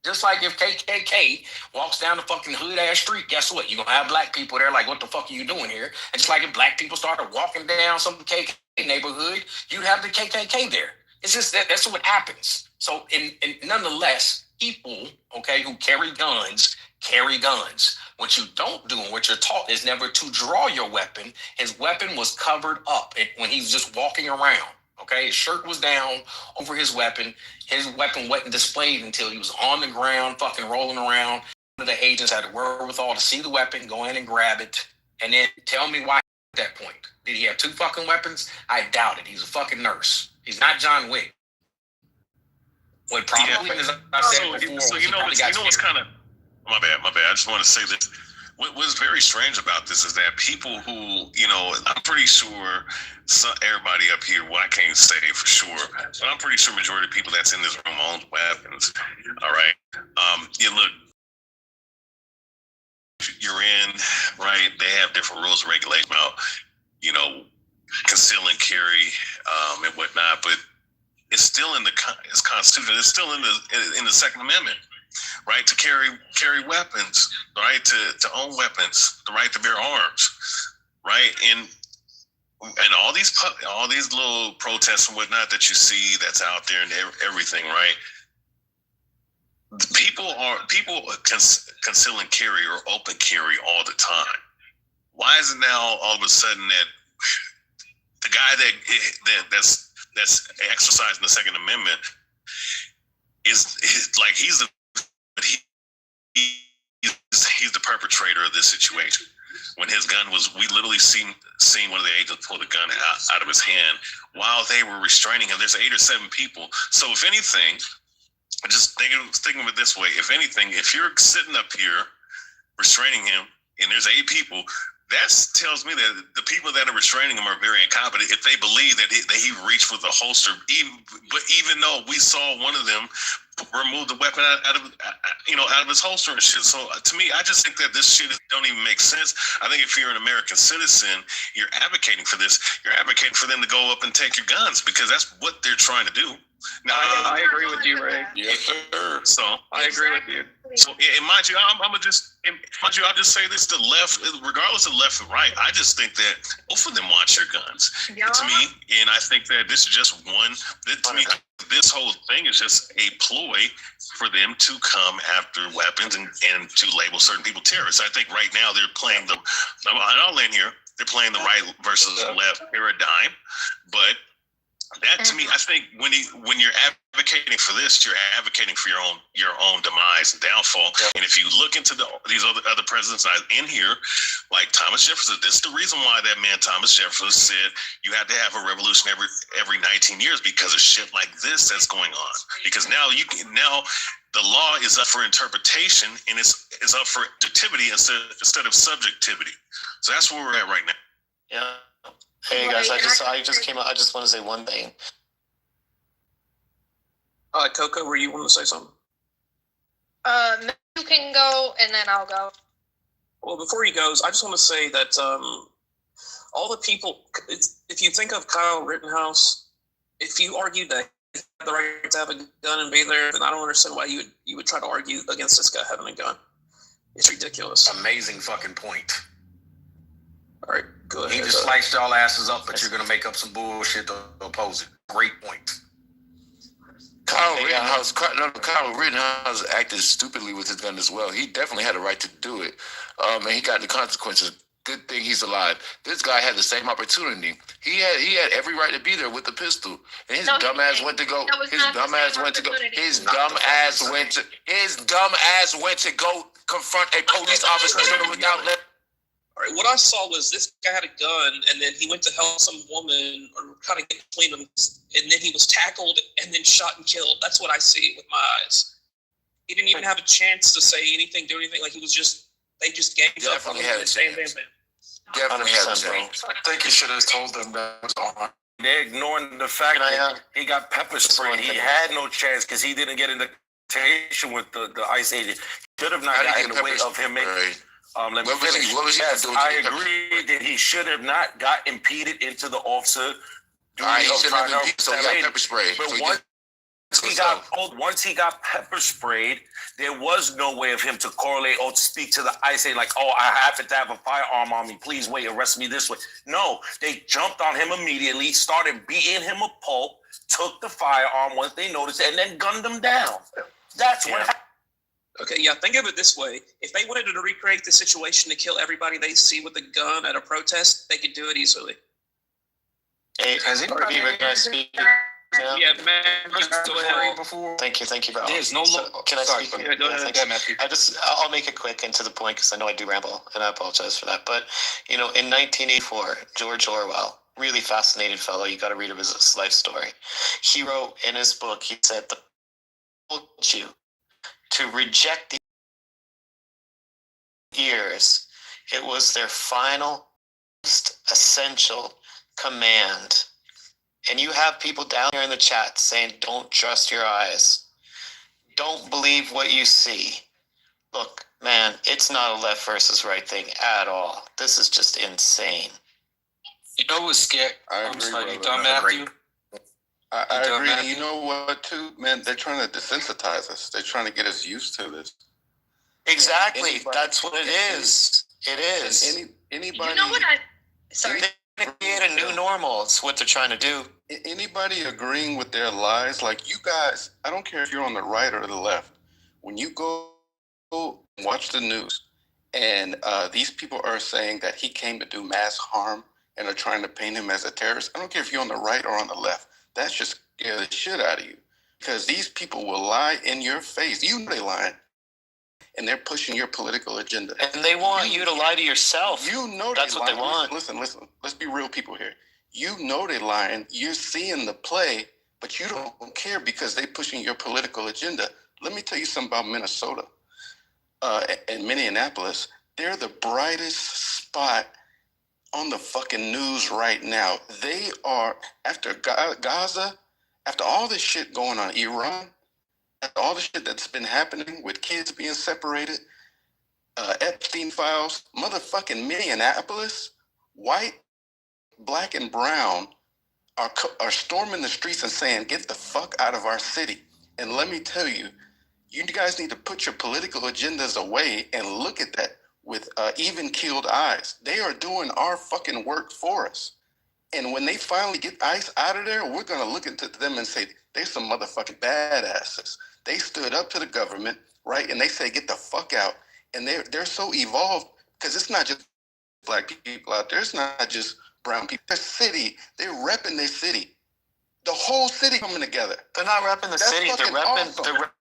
Just like if KKK walks down the fucking hood ass street, guess what? You're gonna have black people there like, what the fuck are you doing here? And just like if black people started walking down some KKK neighborhood, you'd have the KKK there. It's just that's what happens. So, in nonetheless, people, okay, who carry guns. What you don't do and what you're taught is never to draw your weapon. His weapon was covered up when he was just walking around. Okay, his shirt was down over his weapon. His weapon wasn't displayed until he was on the ground, fucking rolling around. One of the agents had the wherewithal to see the weapon, go in and grab it, and then tell me why at that point. Did he have 2 fucking weapons? I doubt it. He's a fucking nurse. He's not John Wick. What probably is, I said before, so you know what's kind of my bad. I just want to say this. What's very strange about this is that people who, I'm pretty sure everybody up here, well, I can't say for sure, but I'm pretty sure majority of people that's in this room owns weapons. All right. You look, you're in, right? They have different rules and regulations about, conceal and carry, and whatnot, but it's still in it's Constitution. It's still in the Second Amendment. Right, to carry weapons, right, to own weapons, the right to bear arms, right, and all these little protests and whatnot that you see that's out there and everything, right. People conceal and carry or open carry all the time. Why is it now all of a sudden that the guy that's exercising the Second Amendment is like he's the perpetrator of this situation? When his gun was, we literally seen one of the agents pull the gun out of his hand while they were restraining him. There's 8 or 7 people. So if anything, just thinking of it this way, if anything, if you're sitting up here restraining him and there's 8 people, that tells me that the people that are restraining him are very incompetent if they believe that he reached with a holster, even though we saw one of them remove the weapon out of his holster and shit. So to me, I just think that this shit don't even make sense. I think if you're an American citizen, you're advocating for this. You're advocating for them to go up and take your guns because that's what they're trying to do. Now, I agree with you, Ray. Yes, sir. So I agree with you. So, and mind you, I'll just say this: the left, regardless of left or right, I just think that both of them want your guns. Yeah. To me, and I think that this is just one. To me, this whole thing is just a ploy for them to come after weapons and to label certain people terrorists. I think right now they're playing and I'll end here. They're playing the right versus left paradigm, but. That to me, I think when you're advocating for this, you're advocating for your own demise and downfall. And if you look into these other presidents in here, like Thomas Jefferson, this is the reason why that man Thomas Jefferson said you have to have a revolution every 19 years because of shit like this that's going on. Because now the law is up for interpretation and it's up for objectivity instead of subjectivity. So that's where we're at right now. Yeah. Hey guys, I just came out. I just want to say one thing. Coco, were you want to say something? You can go, and then I'll go. Well, before he goes, I just want to say that all the people, if you think of Kyle Rittenhouse, if you argued that he had the right to have a gun and be there, then I don't understand why you would try to argue against this guy having a gun. It's ridiculous. Amazing fucking point. All right, go ahead. He just sliced y'all asses up, but you're gonna make up some bullshit to oppose it. Great point. Kyle Rittenhouse acted stupidly with his gun as well. He definitely had a right to do it, and he got the consequences. Good thing he's alive. This guy had the same opportunity. He had every right to be there with the pistol, and his dumb ass went to go. His dumb ass went to go confront a police officer without letting. All right, what I saw was this guy had a gun, and then he went to help some woman or kind of get between them, and then he was tackled and then shot and killed. That's what I see with my eyes. He didn't even have a chance to say anything, do anything. Like they just ganged up on him and bam, bam, bam. Definitely had a chance. I think you should have told them that was on. They're ignoring the fact that he got pepper sprayed. He had no chance because he didn't get in the conversation with the ICE agent. Should have not gotten in the way of him making. Let me finish. Yes, I agree that he should have not got impeded into the officer. He should have been so he got pepper sprayed. But once he got pepper sprayed, there was no way of him to correlate or to speak to the ICE saying like, oh, I happen to have a firearm on me. Please wait, arrest me this way. No, they jumped on him immediately, started beating him a pulp, took the firearm once they noticed it, and then gunned him down. That's what happened. Okay, yeah, think of it this way. If they wanted to recreate the situation to kill everybody they see with a gun at a protest, they could do it easily. Hey, has anybody speak? Yeah, man. Thank you. There's no can I speak? Yeah, go ahead. Yeah, Matthew. I'll make it quick and to the point because I know I do ramble, and I apologize for that. But in 1984, George Orwell, really fascinating fellow. You got to read his life story. He wrote in his book. He said, "The told you to reject the ears. It was their final, most essential command." And you have people down here in the chat saying, don't trust your eyes. Don't believe what you see. Look, man, it's not a left versus right thing at all. This is just insane. You know what's scary? I'm sorry, you done, Matthew? I agree. And you know what, too, man? They're trying to desensitize us. They're trying to get us used to this. Exactly. That's what it is. It is. Anybody. You know what sorry. They create a new normal. It's what they're trying to do. Anybody agreeing with their lies, like you guys, I don't care if you're on the right or the left. When you go watch the news and these people are saying that he came to do mass harm and are trying to paint him as a terrorist, I don't care if you're on the right or on the left. That's just scare the shit out of you. Because these people will lie in your face. You know they lying. And they're pushing your political agenda. And they want you to lie to yourself. You know that's what they want. Listen. Let's be real people here. You know they're lying. You're seeing the play, but you don't care because they're pushing your political agenda. Let me tell you something about Minnesota and Minneapolis. They're the brightest spot on the fucking news right now. They are, after Gaza, after all this shit going on, Iran, after all the shit that's been happening with kids being separated, Epstein files, motherfucking Minneapolis, white, black, and brown are storming the streets and saying, get the fuck out of our city. And let me tell you, you guys need to put your political agendas away and look at that with even-keeled eyes. They are doing our fucking work for us. And when they finally get ICE out of there, we're going to look into them and say, they're some motherfucking badasses. They stood up to the government, right? And they say, get the fuck out. And they're so evolved because it's not just black people out there. It's not just brown people. Their city, they're repping their city. The whole city coming together. They're not repping the city. They're repping. Awesome. They're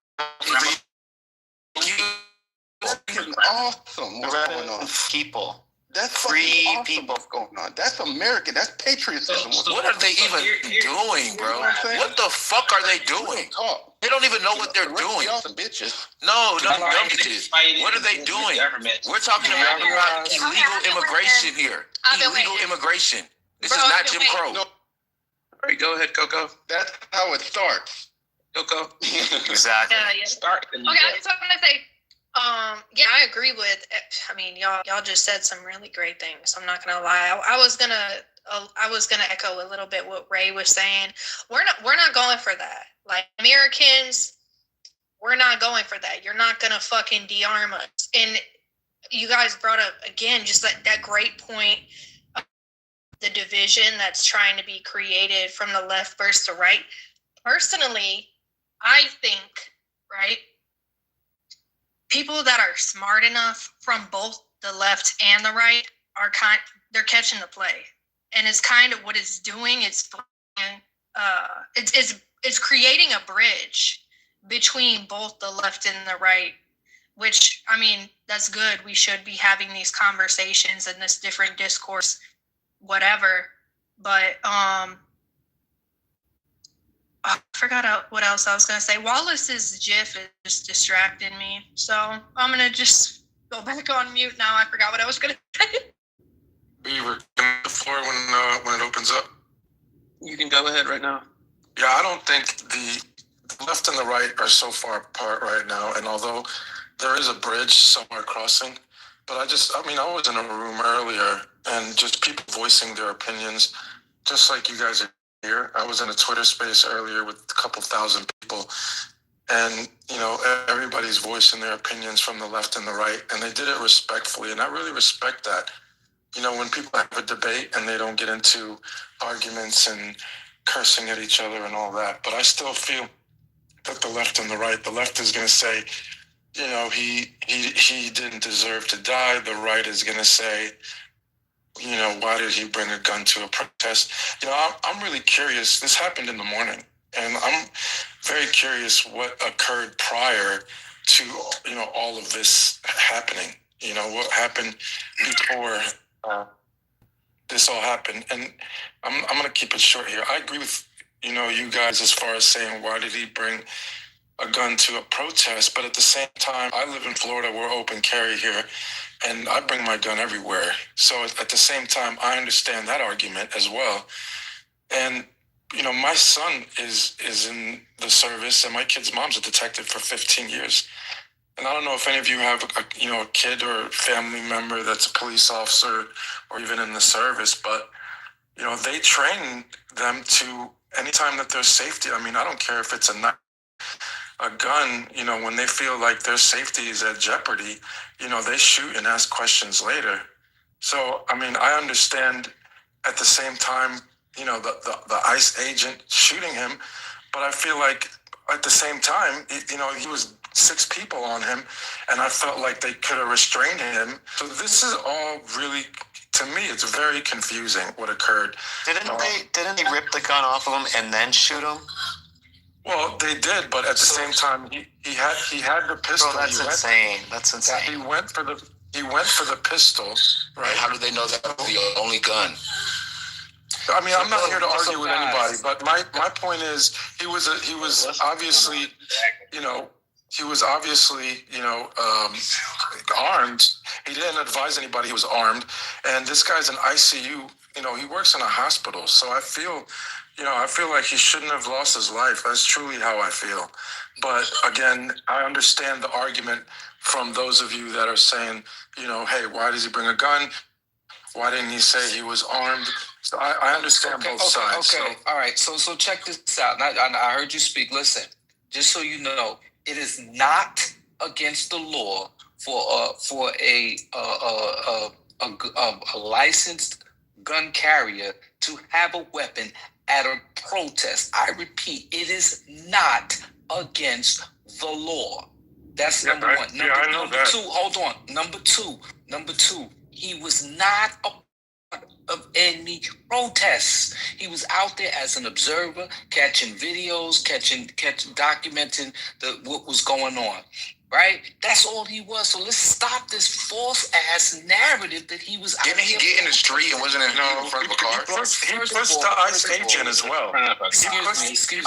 awesome. What's going on? People. That's free awesome people. What's going on? That's American. That's patriotism. What are they even doing, bro? What the fuck are they doing? They don't even know what they're doing. Y'all some bitches. No, dumb bitches. What are they doing? We're talking about illegal immigration here. Illegal immigration. This is not Jim Crow. No. All right, go ahead, Coco. That's how it starts. Coco. Exactly. Yeah. Start. Okay, so I'm gonna say, yeah, I agree with. I mean, y'all just said some really great things. I'm not gonna lie. I was gonna echo a little bit what Ray was saying. We're not going for that. Like Americans, we're not going for that. You're not gonna fucking de-arm us. And you guys brought up again just that great point. The division that's trying to be created from the left versus the right. Personally, I think, right, people that are smart enough from both the left and the right are they're catching the play, and it's kind of what it's doing. It's creating a bridge between both the left and the right, which, I mean, that's good. We should be having these conversations and this different discourse, whatever. But I forgot what else I was going to say. Wallace's GIF is just distracting me. So I'm going to just go back on mute now. I forgot what I was going to say. Beaver, the floor when it opens up. You can go ahead right now. Yeah, I don't think the left and the right are so far apart right now. And although there is a bridge somewhere crossing, but I was in a room earlier and just people voicing their opinions, just like you guys are here. I was in a Twitter space earlier with a couple thousand people, and everybody's voicing their opinions from the left and the right, and they did it respectfully, and I really respect that. When people have a debate and they don't get into arguments and cursing at each other and all that, but I still feel that the left and the left is going to say, he didn't deserve to die. The right is going to say, why did he bring a gun to a protest? I'm really curious. This happened in the morning, and I'm very curious what occurred prior to, all of this happening. What happened before this all happened. And I'm going to keep it short here. I agree with, you guys as far as saying, why did he bring a gun to a protest? But at the same time, I live in Florida. We're open carry here, and I bring my gun everywhere. So at the same time, I understand that argument as well. And, my son is in the service, and my kid's mom's a detective for 15 years. And I don't know if any of you have a kid or family member that's a police officer or even in the service, but, they train them to, anytime that there's safety, I don't care if it's a gun, when they feel like their safety is at jeopardy, they shoot and ask questions later. So, I understand at the same time, the ICE agent shooting him, but I feel like at the same time, he was 6 people on him, and I felt like they could have restrained him. So this is all really, to me, it's very confusing what occurred. Didn't they rip the gun off of him and then shoot him? Well, they did, but at the same time, he had the pistol. Bro, that's insane. That's insane. He went for the pistol, right? How do they know that was the only gun? I'm not here to argue with anybody, but my point is, he was obviously, armed. He didn't advise anybody he was armed, and this guy's in ICU. He works in a hospital, so I feel like he shouldn't have lost his life. That's truly how I feel. But again, I understand the argument from those of you that are saying, hey, why does he bring a gun? Why didn't he say he was armed? So I understand both sides. Okay, so. All right. So check this out. I heard you speak. Listen, just so you know, it is not against the law for a licensed gun carrier to have a weapon at a protest. I repeat, it is not against the law. That's number one. Number two, hold on. Number two, he was not a part of any protests. He was out there as an observer, catching videos, documenting what was going on. Right? That's all he was. So let's stop this false ass narrative that he was. Didn't he get in the street and wasn't in front of a car? He pushed the ICE agent as well. Excuse me.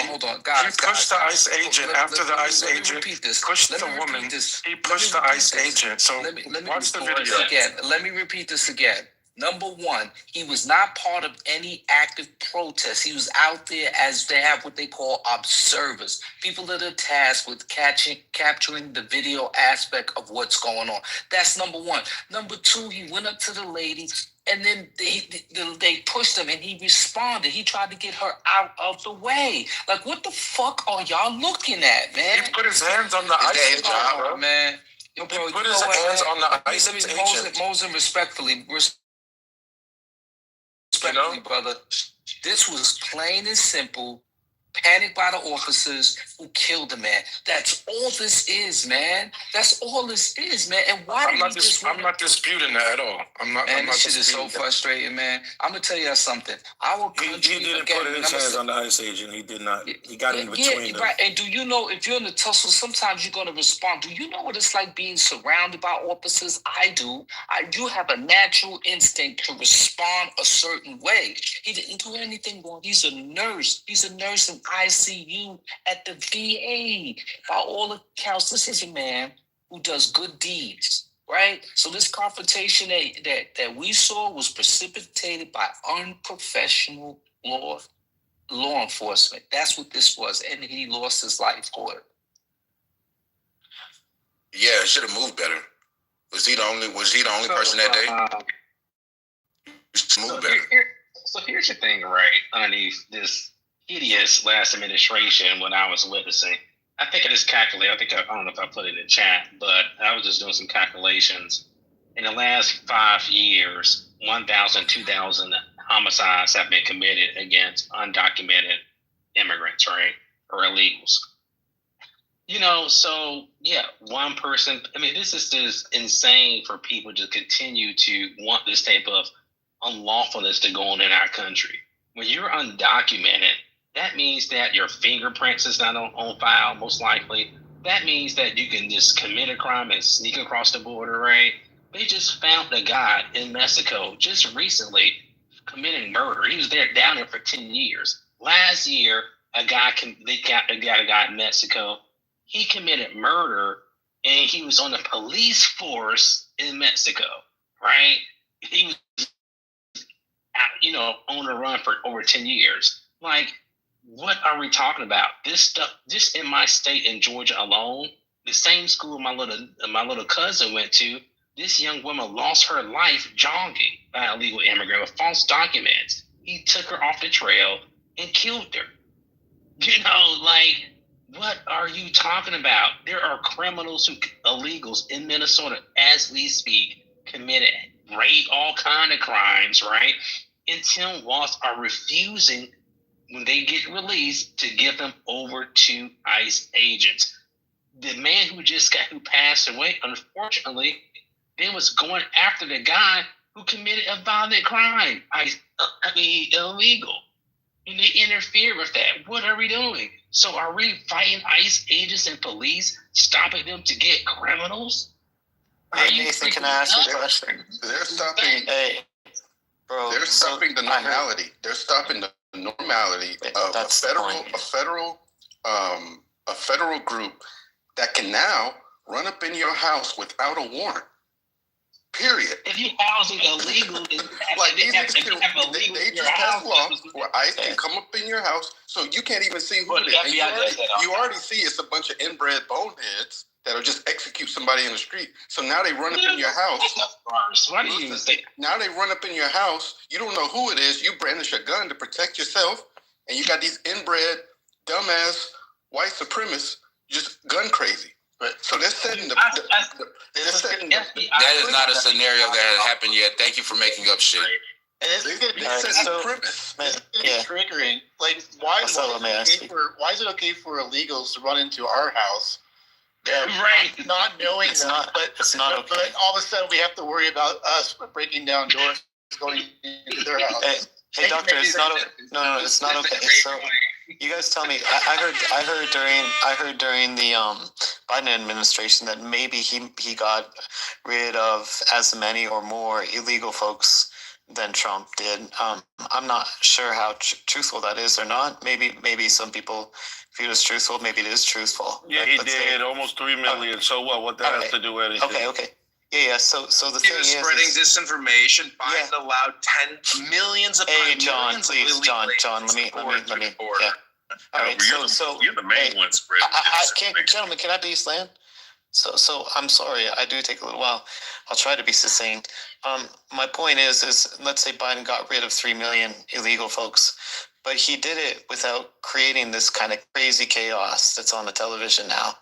Hold on, guys. He pushed the ICE agent after the ICE agent pushed the woman. He pushed the ICE agent. So watch the video again. Let me repeat this again. Number one, he was not part of any active protest. He was out there as they have what they call observers, people that are tasked with capturing the video aspect of what's going on. That's number one. Number two, he went up to the lady, and then they pushed him, and he responded. He tried to get her out of the way. Like, what the fuck are y'all looking at, man? He put his hands on the ICE agent, bro. Man. He put his hands on the ICE agent. Mosen, respectfully, brother, this was plain and simple panicked by the officers who killed the man. That's all this is, man. That's all this is, man. And why I'm not disputing that at all. I'm not. Man, I'm not this shit is so disputing that. frustrating, man. I'm gonna tell you something. Our country, He didn't put his hands on the ICE agent. He did not. He got in between them. Right. And do you know if you're in the tussle, sometimes you're gonna respond. Do you know what it's like being surrounded by officers? I do. You have a natural instinct to respond a certain way. He didn't do anything wrong. He's a nurse. He's a nurse in ICU at the VA. By all accounts, this is a man who does good deeds. Right? So this confrontation that we saw was precipitated by unprofessional law enforcement. That's what this was, and he lost his life for it. Yeah, it should have moved better. Was he the only person that day? Move better. So here's the thing, right? Underneath this hideous last administration, when I was witnessing, I think I just calculated. I don't know if I put it in chat, but I was just doing some calculations. In the last 5 years, 1,000, 2,000 homicides have been committed against undocumented immigrants, right? Or illegals. So yeah, one person. I mean, this is just insane for people to continue to want this type of unlawfulness to go on in our country. When you're undocumented, that means that your fingerprints is not on file, most likely. That means that you can just commit a crime and sneak across the border, right? They just found a guy in Mexico just recently committing murder. He was down there for 10 years. Last year, they got a guy in Mexico. He committed murder, and he was on the police force in Mexico, right? He was, on the run for over 10 years. Like, what are we talking about? This stuff, just in my state in Georgia alone, the same school my little cousin went to, this young woman lost her life jogging by an illegal immigrant with false documents. He took her off the trail and killed her. What are you talking about? There are illegals in Minnesota as we speak, committed rape, all kind of crimes, right? And Tim Walz are refusing, when they get released, to give them over to ICE agents. The man who passed away, unfortunately, then was going after the guy who committed a violent crime. Illegal. And they interfere with that. What are we doing? So are we fighting ICE agents and police, stopping them to get criminals? Nathan, can I ask you a question? They're stopping. Hey, bro. They're stopping the normality. They're stopping the normality of a federal group that can now run up in your house without a warrant. Period. If you housing illegal, they just passed a law where ICE can come up in your house, so you can't even see who it is. You already see it's a bunch of inbred boneheads that'll just execute somebody in the street. So now they run up in your house. Now they run up in your house. You don't know who it is. You brandish a gun to protect yourself, and you got these inbred, dumbass white supremacists just gun crazy. So they're setting that is not a scenario that has happened yet. Thank you for making up shit. And this is going to be triggering. Like, why is it okay for illegals to run into our house? Right. Not knowing it's not okay. But all of a sudden we have to worry about us breaking down doors, going into their house. Hey, doctor, it's not okay. No, it's not okay. So, you guys tell me. I heard during the Biden administration that maybe he got rid of as many or more illegal folks than Trump did. I'm not sure how truthful that is or not. Maybe some people view it as truthful. Maybe it is truthful. Yeah, he did almost 3 million. So what? What that has to do with anything? Okay. Yeah. So the thing is, spreading disinformation. Biden allowed millions of. Hey, John, please, John. Let me. Yeah. All right. So you're the main one spreading. Gentlemen, can I be slammed? So I'm sorry. I do take a little while. I'll try to be succinct. My point is let's say Biden got rid of 3 million illegal folks, but he did it without creating this kind of crazy chaos that's on the television now.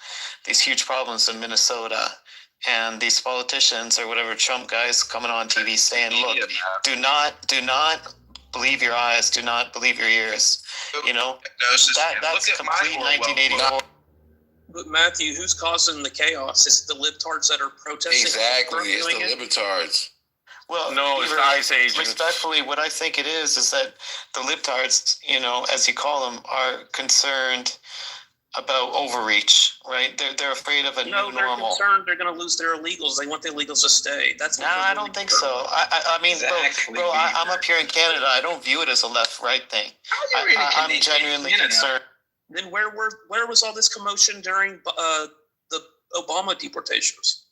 These huge problems in Minnesota. And these politicians or whatever Trump guys coming on TV saying, "Look, do not believe your eyes, do not believe your ears. You know, that's look at my complete Orwell 1984. But Matthew, who's causing the chaos? It's the libtards that are protesting. Exactly, it's the libtards. Well, No, it's the ICE agents. Respectfully, what I think it is that the libtards, you know, as you call them, are concerned about overreach, right? They're afraid of a new normal. They're concerned they're going to lose their illegals. They want the illegals to stay. That's what I don't think so. I mean, bro, I'm up here in Canada. I don't view it as a left-right thing. I'm genuinely concerned. Then where was all this commotion during the Obama deportations?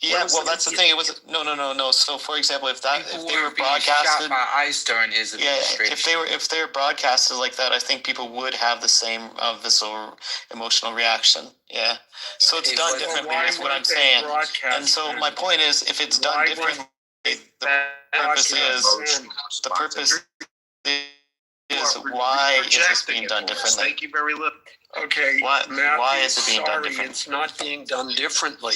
Yeah, well, that's the thing. It was no. So, for example, if they were broadcasted by ICE during his administration, if they were broadcasted like that, I think people would have the same visceral emotional reaction. Yeah. So it's done differently. Is what I'm saying. And so my point is, if it's done differently, the purpose is why is this being done differently? Thank you very much. Okay, Matthew, why is it being done differently? It's not being done differently.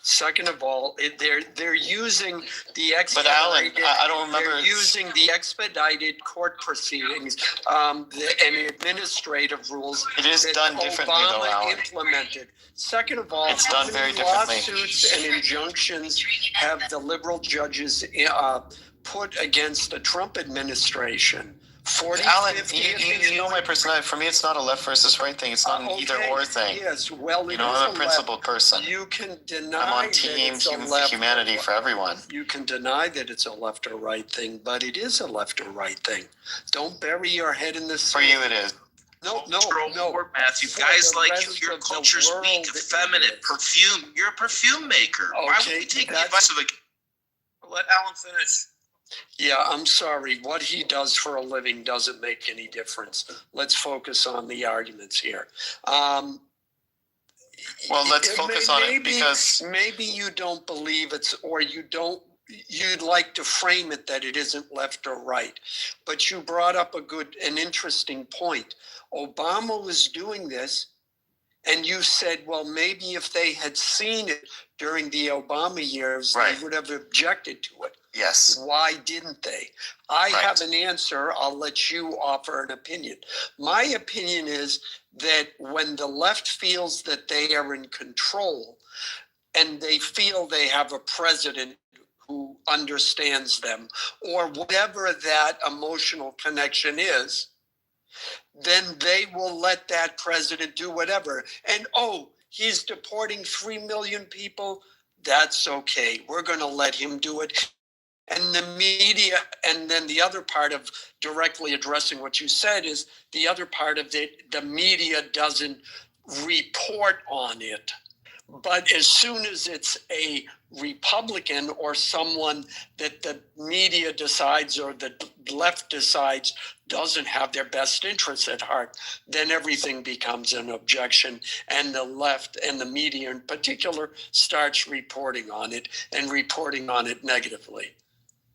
Second of all, they're using the expedited. But Alan, I don't remember. They're using the expedited court proceedings and administrative rules. It is done differently, Obama though, Alan. implemented. Second of all, it's done very differently. Lawsuits and injunctions have the liberal judges put against the Trump administration. Alan, you know my personality. For me, it's not a left versus right thing. It's not an either or thing. Yes, well, you know, I'm a principled person. You can deny I'm on team humanity for everyone. You can deny that it's a left or right thing, but it is a left or right thing. Don't bury your head in the sand. For you, it is. No. Matthew, guys like your culture's weak, effeminate, perfume. You're a perfume maker. Why would you take the advice of a? Let Alan finish. Yeah, I'm sorry. What he does for a living doesn't make any difference. Let's focus on the arguments here. Well, let's focus on it because maybe you don't believe it's, or you'd like to frame it that it isn't left or right. But you brought up an interesting point. Obama was doing this, and you said, well, maybe if they had seen it during the Obama years, they would have objected to it. Yes. Why didn't they? I have an answer. I'll let you offer an opinion. My opinion is that when the left feels that they are in control and they feel they have a president who understands them or whatever that emotional connection is, then they will let that president do whatever. And, he's deporting 3 million people. That's okay. We're going to let him do it. And the media, and then the other part of directly addressing what you said is the other part of it, the media doesn't report on it. But as soon as it's a Republican or someone that the media decides or the left decides doesn't have their best interests at heart, then everything becomes an objection, and the left and the media in particular starts reporting on it and reporting on it negatively.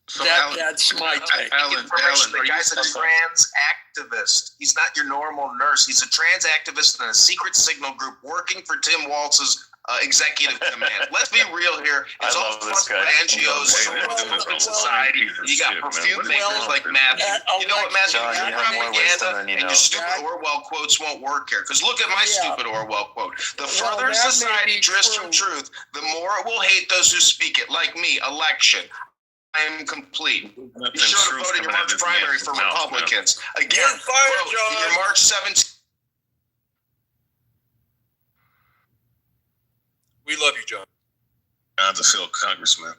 So that's my take. Alan, the guy's a trans activist. He's not your normal nurse. He's a trans activist in a secret signal group working for Tim Walz's executive command. Let's be real here. It's all funded by NGOs in society. You got perfume makers like Matthew. You know what, Matthew? Your propaganda and your stupid Orwell quotes won't work here. Because look at my stupid Orwell quote. The further society drifts from truth, the more it will hate those who speak it. Like me, election. I am complete. You should have voted your March primary for Republicans. Again, vote in your March 17th. We love you, John. John's a field congressman.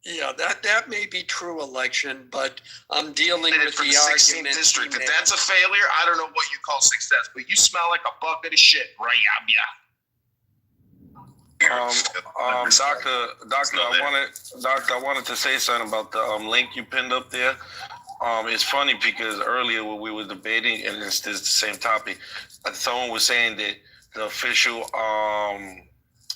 Yeah, that may be true, election, but I'm dealing with the 16th argument. district. If that's a failure, I don't know what you call success, but you smell like a bucket of shit, right? Doctor, I wanted to say something about the link you pinned up there. It's funny because earlier when we were debating, and it's the same topic, someone was saying that the official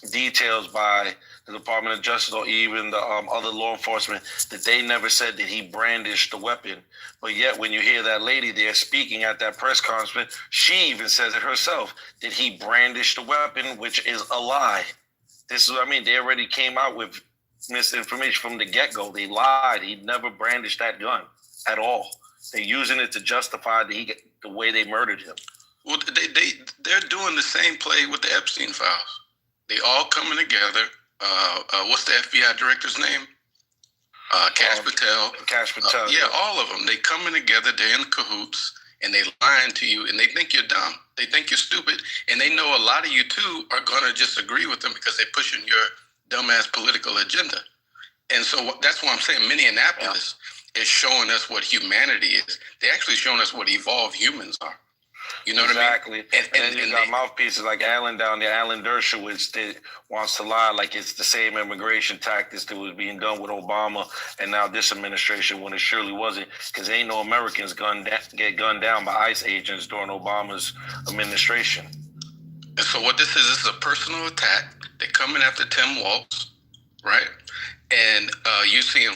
details by the Department of Justice or even the other law enforcement, that they never said that he brandished the weapon. But yet when you hear that lady there speaking at that press conference, she even says it herself, that he brandished the weapon, which is a lie. This is what I mean. They already came out with misinformation from the get-go. They lied. He never brandished that gun at all. They're using it to justify the way they murdered him. Well, they're doing the same play with the Epstein files. They all coming together. What's the FBI director's name? Kash Patel. Kash Patel. Yeah, all of them. They coming together. They're in cahoots, and they lying to you, and they think you're dumb. They think you're stupid, and they know a lot of you too are gonna just agree with them because they're pushing your dumbass political agenda. And so that's why I'm saying Minneapolis is showing us what humanity is. They're actually showing us what evolved humans are. You know what I mean? Exactly. And then you got mouthpieces like Alan down there, Alan Dershowitz, that wants to lie like it's the same immigration tactics that was being done with Obama and now this administration, when it surely wasn't, because ain't no Americans get gunned down by ICE agents during Obama's administration. And so what this is a personal attack. They're coming after Tim Walz, right? And you're seeing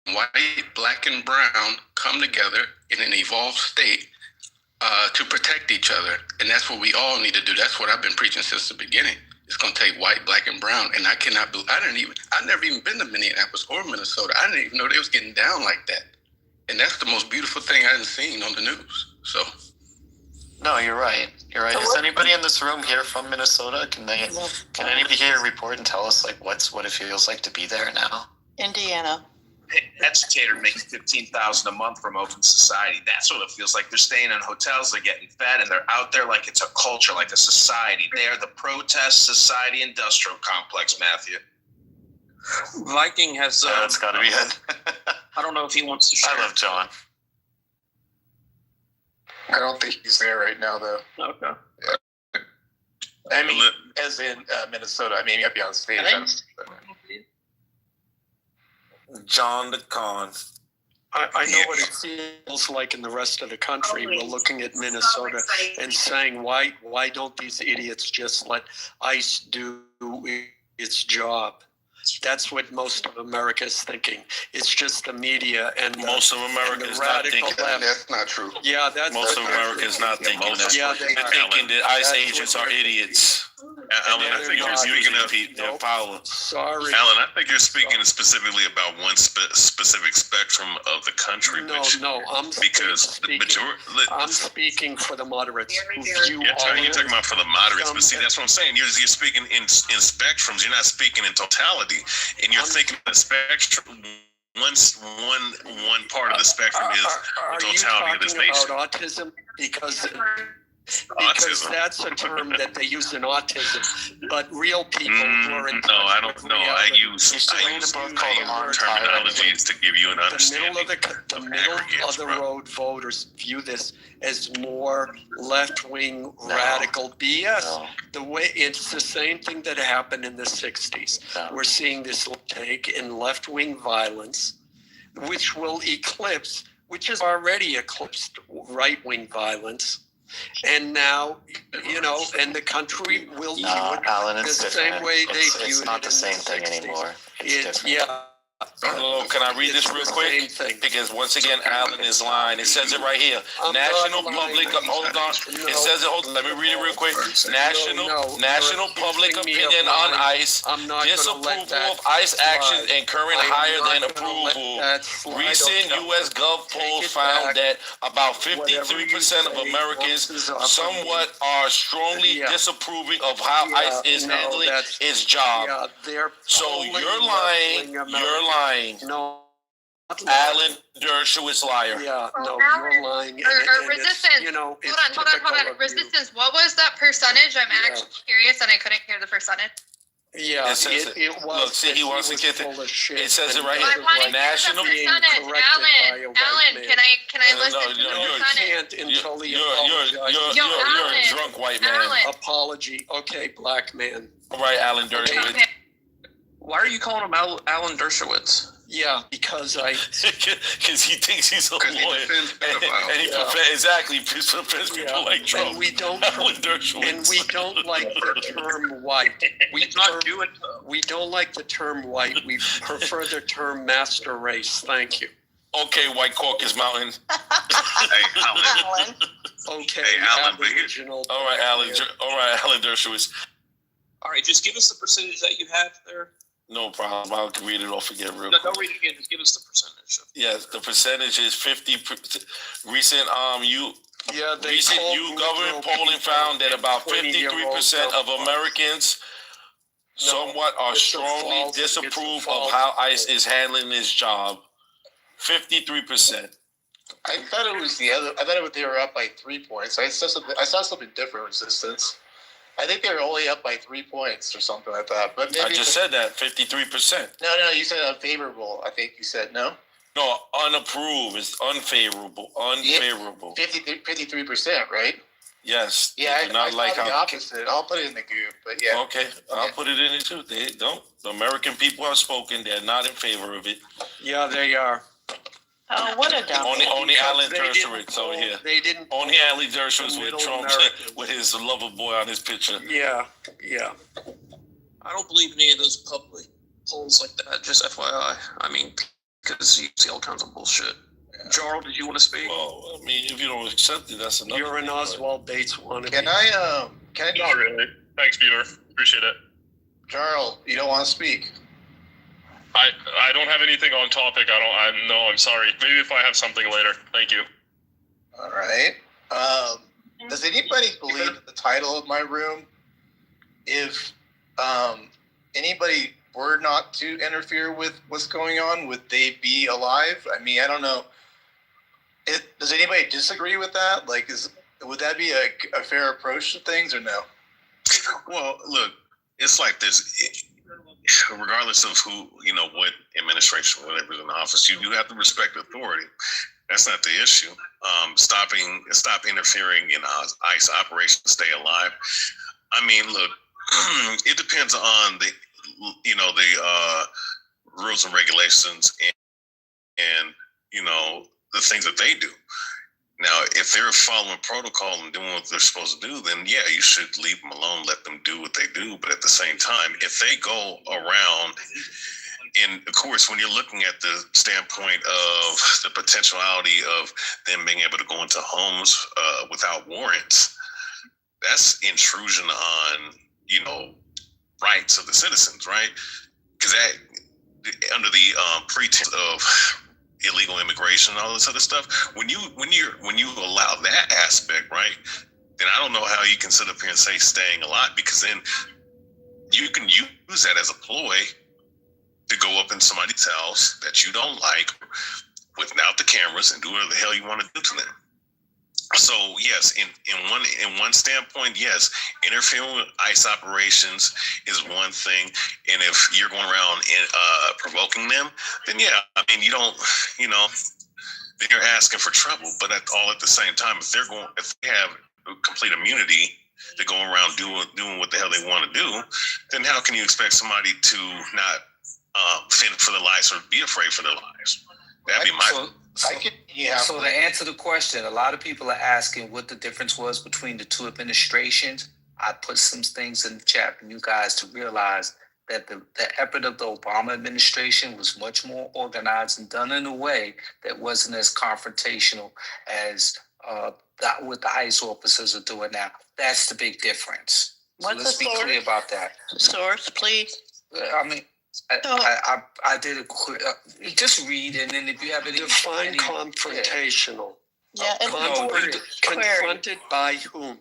white, black, and brown come together in an evolved state to protect each other. And that's what we all need to do. That's what I've been preaching since the beginning. It's going to take white, black, and brown. And I've never even been to Minneapolis or Minnesota. I didn't even know they was getting down like that. And that's the most beautiful thing I hadn't seen on the news. So. No, you're right. You're right. Is anybody in this room here from Minnesota? Can anybody here report and tell us what it feels like to be there now? Indiana. Educator makes $15,000 a month from Open Society. That's what it feels like. They're staying in hotels, they're getting fed, and they're out there like it's a culture, like a society. They are the protest society industrial complex, Matthew. Viking has. That's got to be it. I don't know if he wants to share. I love John. I don't think he's there right now, though. Okay. Yeah. I mean, as in Minnesota. I mean, he might be on stage. John the Con. I know what it feels like in the rest of the country. We're looking at Minnesota and saying, why don't these idiots just let ICE do its job? That's what most of America is thinking. It's just the media and most of America is not thinking that. That's not true. Yeah, that's most of America is not thinking that. Yeah, they're thinking that ICE agents are idiots. Alan, I think you're speaking of their power. Sorry, Alan. I think you're speaking specifically about one specific spectrum of the country. No, I'm speaking for the moderates. You're talking about for the moderates, but see, that's what I'm saying. You're speaking in spectrums. You're not speaking in totality, and you're thinking the spectrum. One part of the spectrum is the totality of this nation. Are you talking about autism? Because that's a term that they use in autism, but real people who are in no, I don't know. I use terminologies to give you an understanding. The middle of the road voters view this as more left-wing radical BS. No. The way it's the same thing that happened in the 60s. No. We're seeing this take in left-wing violence, which will eclipse, which has already eclipsed right-wing violence. And now, and the country will view it Alan, the same way they viewed it. It's not the same thing anymore. It's different. Yeah. Can I read this real quick? Because once again, Alan is lying. It says it right here. National Public. Hold on. It says it. Hold on. Let me read it real quick. National Public Opinion on ICE. Disapproval of ICE actions and current higher than approval. Recent U.S. Gov polls found that about 53% of Americans somewhat are strongly disapproving of how ICE is handling its job. So you're lying. You're lying. No. Alan Dershowitz liar. Yeah, no, you're lying. Resistance. Hold on. Resistance. What was that percentage? I'm actually curious, and I couldn't hear the percentage. Yeah, it was. Look, see, he wants to get it. It says it right I here. want to hear the National. percentage. Alan, can I listen to the percentage? You're a drunk white man. Alan. Apology. Okay, black man. All right, Alan Dershowitz. Okay. Why are you calling him Alan Dershowitz? Yeah, because he thinks he's a lawyer, and he prevents people like Trump. And we don't like the term white. We don't like the term white. We prefer the term master race. Thank you. Okay, White Caucus Mountain. Hey, Alan. Okay, hey, Alan. All right, Alan Dershowitz. All right, just give us the percentage that you have there. No problem. I'll read it off again real No, quick. don't read it again. Just give us the percentage. Yes, the percentage is 50. Recent recent government polling found that about 53% of Americans somewhat or strongly disapprove of how ICE is handling this job. 53%. I thought it was they were up by 3 points. I saw something different. Resistance. I think they were only up by 3 points or something like that. But maybe I just said that 53%. No, you said unfavorable. I think you said no. No, unapproved is unfavorable. Unfavorable. 53%, right? Yes. Yeah, they do not I like the how. opposite. I'll put it in the group, but yeah. Okay, I'll put it in it too. They don't. The American people have spoken. They're not in favor of it. Yeah, they are. Oh, what a dumb. Only Alan Dershowitz over here. They didn't. Only Alan Dershowitz with Trump with his lover boy on his picture. Yeah. I don't believe in any of those public polls like that. Just FYI. I mean, because you see all kinds of bullshit. Jarl, did you want to speak? Well, I mean, if you don't accept it, that's another. You're an Oswald Bates wannabe. Can I? Not really. Thanks, Peter. Appreciate it. Jarl, you don't want to speak. I don't have anything on topic. I'm sorry. Maybe if I have something later. Thank you. All right. Does anybody believe the title of my room? If anybody were not to interfere with what's going on, would they be alive? I mean, I don't know. Does anybody disagree with that? Like, would that be a fair approach to things or no? Well, look, it's like this. Regardless of who, what administration, whatever's in office, you have to respect authority. That's not the issue. Stop interfering in ICE operations to stay alive. I mean, look, it depends on the rules and regulations and the things that they do. Now, if they're following protocol and doing what they're supposed to do, then yeah, you should leave them alone, let them do what they do. But at the same time, if they go around, and of course, when you're looking at the standpoint of the potentiality of them being able to go into homes without warrants, that's intrusion on, rights of the citizens, right? Because that, under the pretense of illegal immigration and all this other stuff, when you allow that aspect, right, then I don't know how you can sit up here and say staying alive, because then you can use that as a ploy to go up in somebody's house that you don't like without the cameras and do whatever the hell you want to do to them. So yes, in one standpoint, yes, interfering with ICE operations is one thing, and if you're going around and provoking them, then yeah, I mean, then you're asking for trouble. But at the same time, if they have complete immunity to go around doing what the hell they want to do, then how can you expect somebody to not fend for their lives or be afraid for their lives? That'd be my. So to answer the question, a lot of people are asking what the difference was between the two administrations. I put some things in the chat for you guys to realize that the effort of the Obama administration was much more organized and done in a way that wasn't as confrontational as what the ICE officers are doing now. That's the big difference. So let's be clear about that. Source, please. I mean, I did a quick, just read, and then if you have any define confrontational. Yeah, confronted by whom?